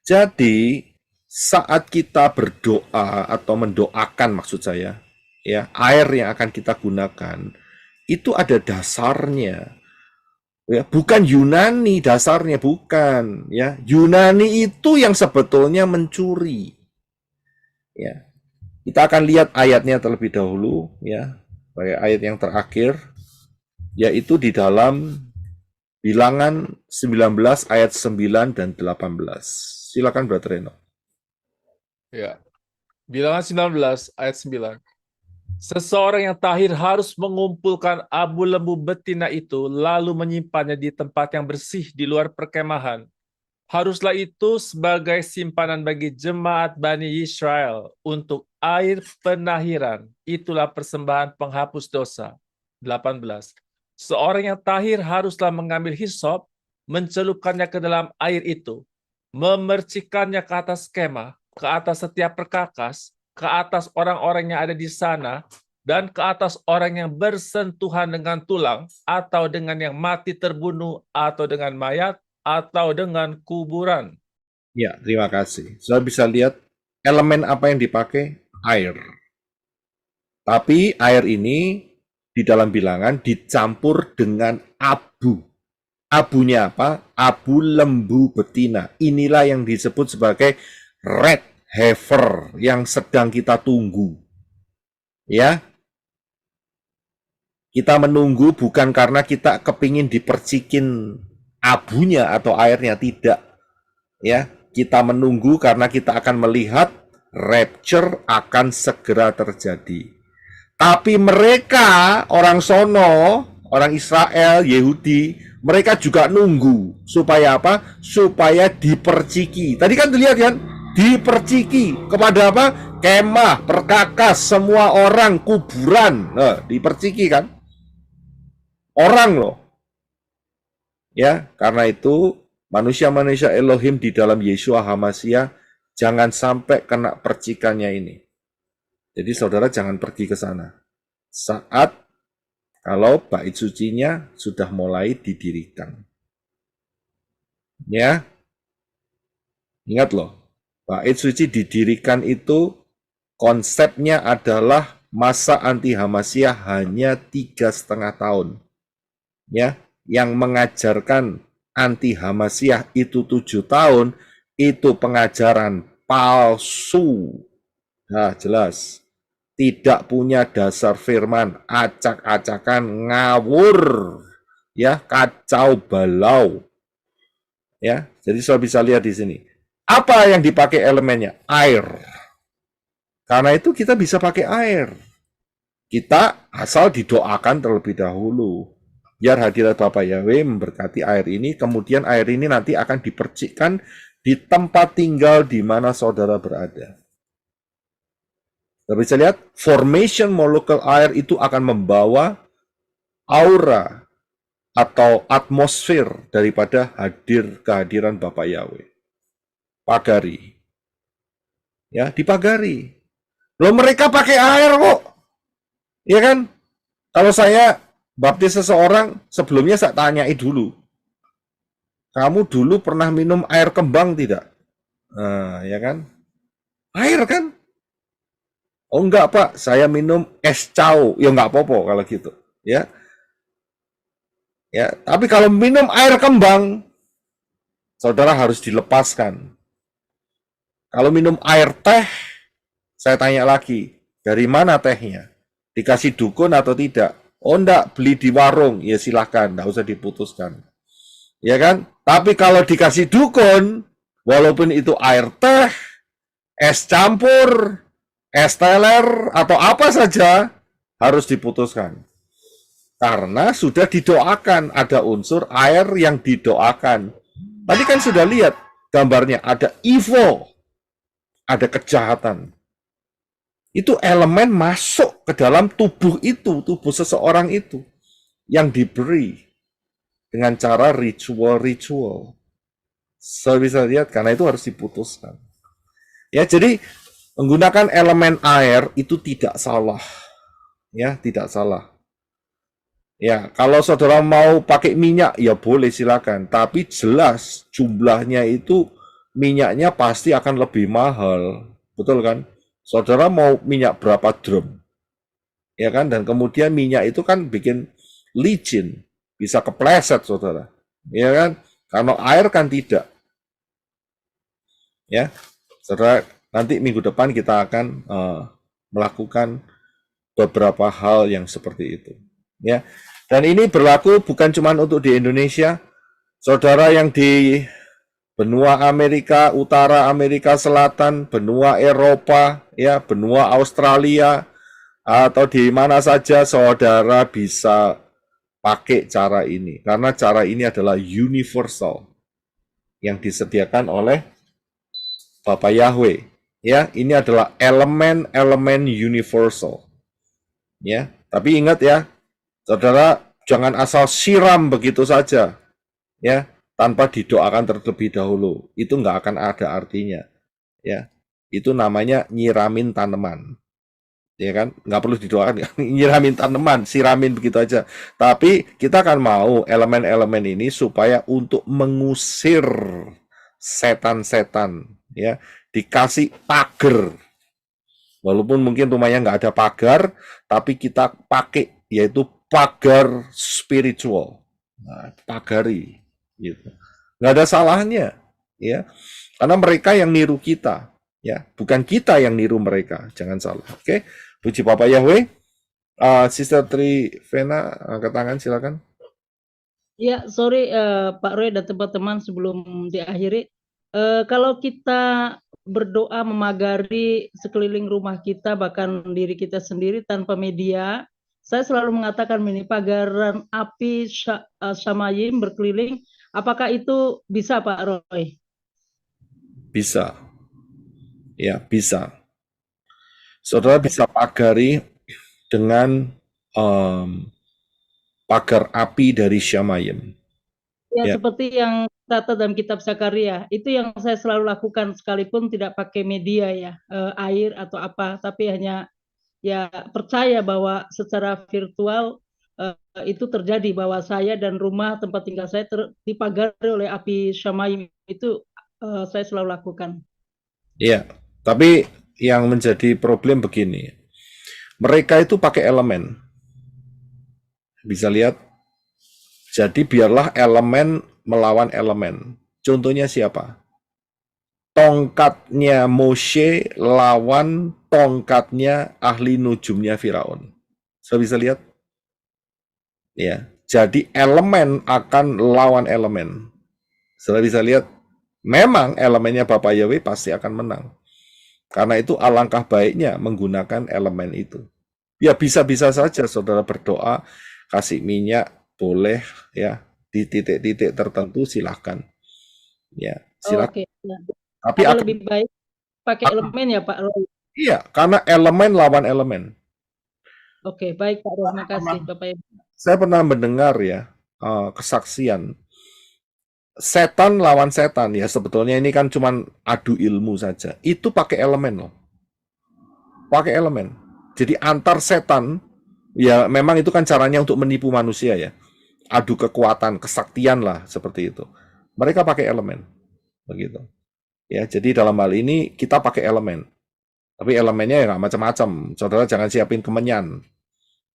Jadi, saat kita berdoa atau mendoakan maksud saya, ya, air yang akan kita gunakan, itu ada dasarnya. Ya, bukan Yunani dasarnya, bukan, ya. Yunani itu yang sebetulnya mencuri. Ya. Kita akan lihat ayatnya terlebih dahulu, ya. Ayat yang terakhir yaitu di dalam Bilangan 19 ayat 9 dan 18. Silakan Brother Reno. Ya. Bilangan 19 ayat 9. Seseorang yang tahir harus mengumpulkan abu lembu betina itu lalu menyimpannya di tempat yang bersih di luar perkemahan. Haruslah itu sebagai simpanan bagi jemaat Bani Israel untuk air penahiran. Itulah persembahan penghapus dosa. 18. Seorang yang tahir haruslah mengambil hisop, mencelupkannya ke dalam air itu, memercikannya ke atas kemah, ke atas setiap perkakas, ke atas orang-orang yang ada di sana, dan ke atas orang yang bersentuhan dengan tulang, atau dengan yang mati terbunuh, atau dengan mayat, atau dengan kuburan. Ya, terima kasih. Sudah bisa lihat elemen apa yang dipakai? Air. Tapi air ini di dalam Bilangan dicampur dengan abu. Abunya apa? Abu lembu betina. Inilah yang disebut sebagai red heifer yang sedang kita tunggu. Ya. Kita menunggu bukan karena kita kepingin dipercikin abunya atau airnya, tidak. Ya, kita menunggu karena kita akan melihat rapture akan segera terjadi. Tapi mereka, orang sono, orang Israel, Yahudi, mereka juga nunggu. Supaya apa? Supaya diperciki. Tadi kan dilihat kan? Diperciki. Kepada apa? Kemah, perkakas, semua orang, kuburan. Nah, diperciki kan? Orang loh. Ya, karena itu manusia-manusia Elohim di dalam Yeshua HaMashiach jangan sampai kena percikannya ini. Jadi saudara jangan pergi ke sana. Saat kalau bait sucinya sudah mulai didirikan. Ya. Ingat loh, bait suci didirikan itu konsepnya adalah masa anti Hamasiyah hanya 3,5 tahun. Ya, yang mengajarkan anti Hamasiyah itu 7 tahun, itu pengajaran palsu. Nah, jelas. Tidak punya dasar firman, acak-acakan, ngawur. Ya, kacau balau. Ya, jadi saya bisa lihat di sini. Apa yang dipakai elemennya? Air. Karena itu kita bisa pakai air. Kita asal didoakan terlebih dahulu. Biar hadirat Bapak Yahweh memberkati air ini, kemudian air ini nanti akan dipercikkan di tempat tinggal di mana saudara berada. Kita bisa lihat, formation molekul air itu akan membawa aura atau atmosfer daripada kehadiran Bapak Yahweh. Pagari. Ya, dipagari. Loh, mereka pakai air kok. Iya kan? Kalau saya baptis seseorang, sebelumnya saya tanyai dulu. Kamu dulu pernah minum air kembang tidak? Nah, ya kan? Air kan? Oh enggak Pak, saya minum es cau. Ya enggak apa-apa kalau gitu. Ya. Ya, tapi kalau minum air kembang, saudara harus dilepaskan. Kalau minum air teh, saya tanya lagi, dari mana tehnya? Dikasih dukun atau tidak? Oh enggak, beli di warung. Ya silahkan, enggak usah diputuskan. Ya kan? Tapi kalau dikasih dukun, walaupun itu air teh, es campur, es teler, atau apa saja, harus diputuskan. Karena sudah didoakan, ada unsur air yang didoakan. Tadi kan sudah lihat gambarnya, ada evil, ada kejahatan. Itu elemen masuk ke dalam tubuh itu, tubuh seseorang itu, yang diberi dengan cara ritual-ritual. Saya bisa lihat, karena itu harus diputuskan. Ya, jadi menggunakan elemen air itu tidak salah. Ya, tidak salah. Ya, kalau saudara mau pakai minyak, ya boleh silakan. Tapi jelas jumlahnya itu minyaknya pasti akan lebih mahal. Betul kan? Saudara mau minyak berapa drum? Ya kan? Dan kemudian minyak itu kan bikin licin. Bisa kepleset, saudara. Ya kan? Karena air kan tidak. Ya, saudara, nanti minggu depan kita akan melakukan beberapa hal yang seperti itu. Ya, dan ini berlaku bukan cuma untuk di Indonesia, saudara yang di benua Amerika Utara, Amerika Selatan, benua Eropa, ya, benua Australia, atau di mana saja saudara bisa pakai cara ini, karena cara ini adalah universal yang disediakan oleh Bapak Yahweh. Ya, ini adalah elemen-elemen universal. Ya, tapi ingat ya, saudara jangan asal siram begitu saja, ya, tanpa didoakan terlebih dahulu. Itu nggak akan ada artinya. Ya, itu namanya nyiramin tanaman. Ya kan, nggak perlu didoakan, nyiramin tanaman, siramin begitu aja. Tapi kita akan mau elemen-elemen ini supaya untuk mengusir setan-setan, ya, dikasih pagar. Walaupun mungkin rumahnya nggak ada pagar, tapi kita pakai, yaitu pagar spiritual. Nah, pagari, gitu. Nggak ada salahnya, ya, karena mereka yang niru kita, ya, bukan kita yang niru mereka, jangan salah. Oke, puji Bapak Yahweh. Sister Trivena, angkat tangan, silakan. Ya, sorry Pak Roy dan teman-teman sebelum diakhiri. Kalau kita berdoa memagari sekeliling rumah kita, bahkan diri kita sendiri tanpa media, saya selalu mengatakan ini, pagaran api Shamayim berkeliling, apakah itu bisa Pak Roy? Bisa. Ya, bisa. Saudara bisa pagari dengan pagar api dari Shamayim. Ya, seperti yang kata dalam kitab Zakaria, itu yang saya selalu lakukan sekalipun tidak pakai media ya, air atau apa, tapi hanya ya percaya bahwa secara virtual itu terjadi, bahwa saya dan rumah tempat tinggal saya dipagari oleh api Shamayim. Itu saya selalu lakukan. Iya, tapi yang menjadi problem begini, mereka itu pakai elemen, bisa lihat. Jadi biarlah elemen melawan elemen. Contohnya siapa? Tongkatnya Moshe lawan tongkatnya ahli nujumnya Firaun. Saya bisa lihat? Ya, jadi elemen akan lawan elemen. Saya bisa lihat, memang elemennya Bapak Yahweh pasti akan menang. Karena itu alangkah baiknya menggunakan elemen itu. Ya bisa-bisa saja saudara berdoa, kasih minyak, boleh ya, di titik-titik tertentu silahkan. Ya, silakan. Oke, ya. Tapi Tapi akan, lebih baik pakai elemen ya Pak Roy. iya, karena elemen lawan elemen. Oke, baik Pak Roy, makasih Bapak Ibu. Saya pernah mendengar ya kesaksian setan lawan setan, ya sebetulnya ini kan cuma adu ilmu saja. Itu pakai elemen loh. Pakai elemen. Jadi antar setan, ya memang itu kan caranya untuk menipu manusia ya. Adu kekuatan, kesaktian lah seperti itu. Mereka pakai elemen. Begitu. Ya, jadi dalam hal ini kita pakai elemen. Tapi elemennya ya nggak macam-macam. Saudara jangan siapin kemenyan.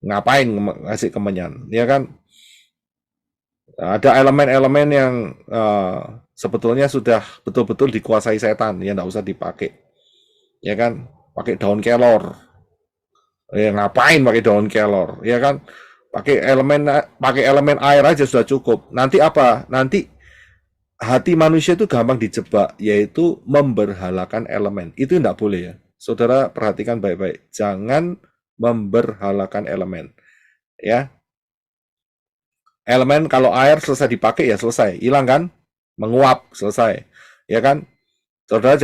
Ngapain ngasih kemenyan? Ya kan? Ada elemen-elemen yang sebetulnya sudah betul-betul dikuasai setan, ya nggak usah dipakai. Ya kan? Pakai daun kelor. Ya ngapain pakai daun kelor? Ya kan? Pakai elemen air aja sudah cukup. Nanti apa? Nanti hati manusia itu gampang dijebak, yaitu memberhalakan elemen. Itu tidak boleh ya. Saudara perhatikan baik-baik. Jangan memberhalakan elemen. Ya. Elemen kalau air selesai dipakai ya selesai. Hilang kan? Menguap, selesai. Ya kan? Saudara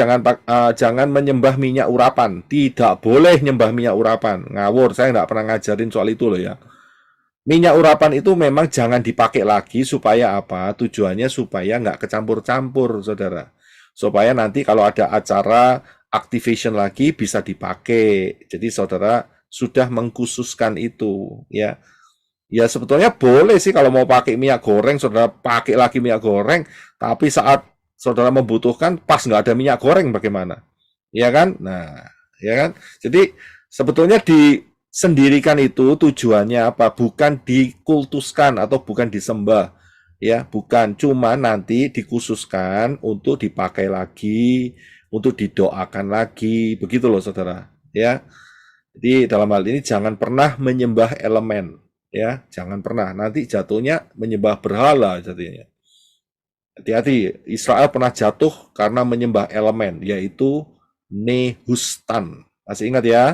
jangan menyembah minyak urapan. Tidak boleh nyembah minyak urapan. Ngawur, saya nggak pernah ngajarin soal itu loh ya. Minyak urapan itu memang jangan dipakai lagi supaya apa? Tujuannya supaya nggak kecampur-campur, saudara. Supaya nanti kalau ada acara activation lagi bisa dipakai. Jadi saudara sudah mengkhususkan itu, ya. Ya sebetulnya boleh sih kalau mau pakai minyak goreng, saudara pakai lagi minyak goreng. Tapi saat saudara membutuhkan, pas nggak ada minyak goreng bagaimana? Ya kan? Nah, ya kan? Jadi sebetulnya disendirikan itu tujuannya apa? Bukan dikultuskan atau bukan disembah, ya, bukan. Cuma nanti dikhususkan untuk dipakai lagi, untuk didoakan lagi, begitu loh, saudara. Ya, jadi dalam hal ini jangan pernah menyembah elemen, ya, jangan pernah. Nanti jatuhnya menyembah berhala jadinya. Hati-hati, Israel pernah jatuh karena menyembah elemen, yaitu Nehustan. Masih ingat ya?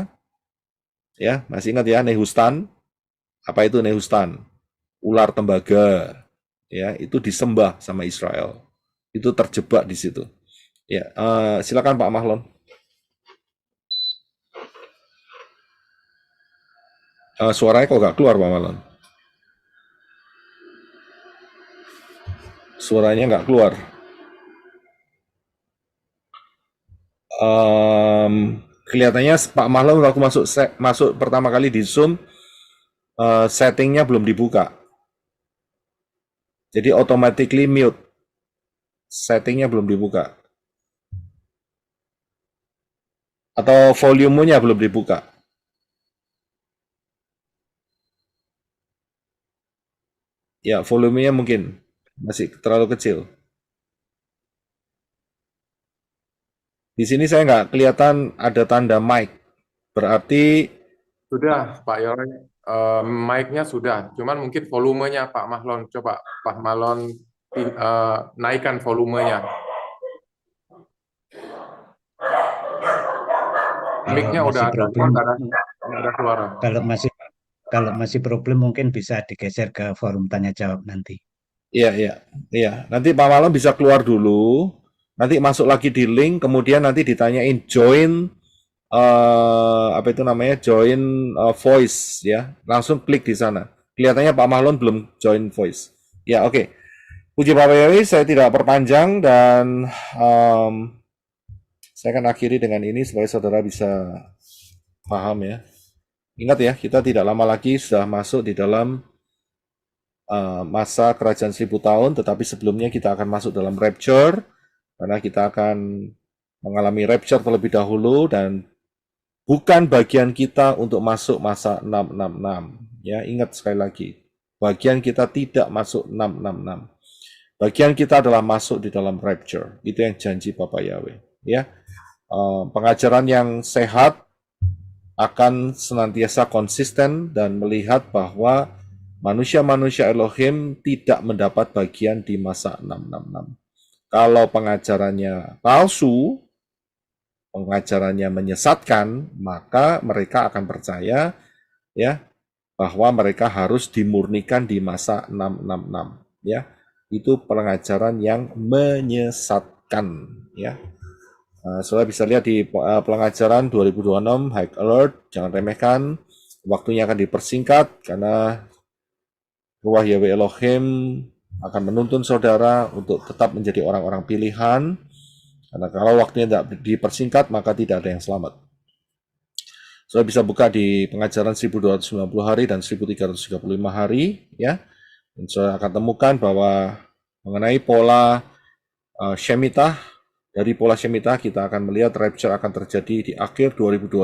Ya, masih ingat ya Nehustan? Apa itu Nehustan? Ular tembaga. Ya, itu disembah sama Israel. Itu terjebak di situ. Ya, silakan Pak Mahlon. Suaranya kok nggak keluar Pak Mahlon? Suaranya nggak keluar. Kelihatannya Pak Mahlon waktu masuk pertama kali di Zoom, settingnya belum dibuka. Jadi automatically mute. Settingnya belum dibuka. Atau volumenya belum dibuka. Ya, volumenya mungkin masih terlalu kecil. Di sini saya nggak kelihatan ada tanda mic. Berarti Sudah, Pak Yore, mic-nya sudah. Cuman mungkin volumenya Pak Mahlon. Coba Pak Mahlon naikkan volumenya. Mic-nya udah ada, ada suara. Kalau masih problem mungkin bisa digeser ke forum tanya jawab nanti. Iya. Nanti Pak Mahlon bisa keluar dulu. Nanti masuk lagi di link, kemudian nanti ditanyain join apa itu namanya join voice ya, langsung klik di sana. Kelihatannya Pak Mahlon belum join voice. Ya oke. Puji Bapak Yahweh, saya tidak perpanjang dan saya akan akhiri dengan ini supaya saudara bisa paham ya. Ingat ya, kita tidak lama lagi sudah masuk di dalam masa kerajaan 1000 tahun, tetapi sebelumnya kita akan masuk dalam rapture. karena kita akan mengalami rapture terlebih dahulu dan bukan bagian kita untuk masuk masa 666. Ya, ingat sekali lagi, bagian kita tidak masuk 666. Bagian kita adalah masuk di dalam rapture. Itu yang janji Bapak Yahweh. Ya, pengajaran yang sehat akan senantiasa konsisten dan melihat bahwa manusia-manusia Elohim tidak mendapat bagian di masa 666. Kalau pengajarannya palsu, pengajarannya menyesatkan, maka mereka akan percaya ya bahwa mereka harus dimurnikan di masa 666 ya. Itu pengajaran yang menyesatkan ya. Saudara bisa lihat di pengajaran 2026 High Alert, jangan remehkan, waktunya akan dipersingkat karena Ruach Yahweh Elohim akan menuntun saudara untuk tetap menjadi orang-orang pilihan, karena kalau waktunya tidak dipersingkat maka tidak ada yang selamat. Saudara bisa buka di pengajaran 1290 hari dan 1335 hari ya. Dan saudara akan temukan bahwa mengenai pola Shemitah, dari pola Shemitah kita akan melihat rapture akan terjadi di akhir 2025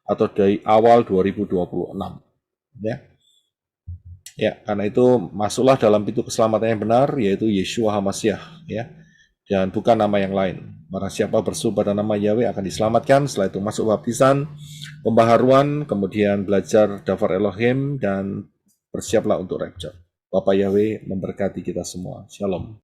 atau dari awal 2026 ya. Ya, karena itu masuklah dalam pintu keselamatan yang benar, yaitu Yeshua HaMashiach, ya, dan bukan nama yang lain. Barang siapa bersumpah pada nama Yahweh akan diselamatkan. Setelah itu masuk baptisan, pembaharuan, kemudian belajar Davar Elohim, dan bersiaplah untuk rapture. Bapak Yahweh memberkati kita semua. Shalom.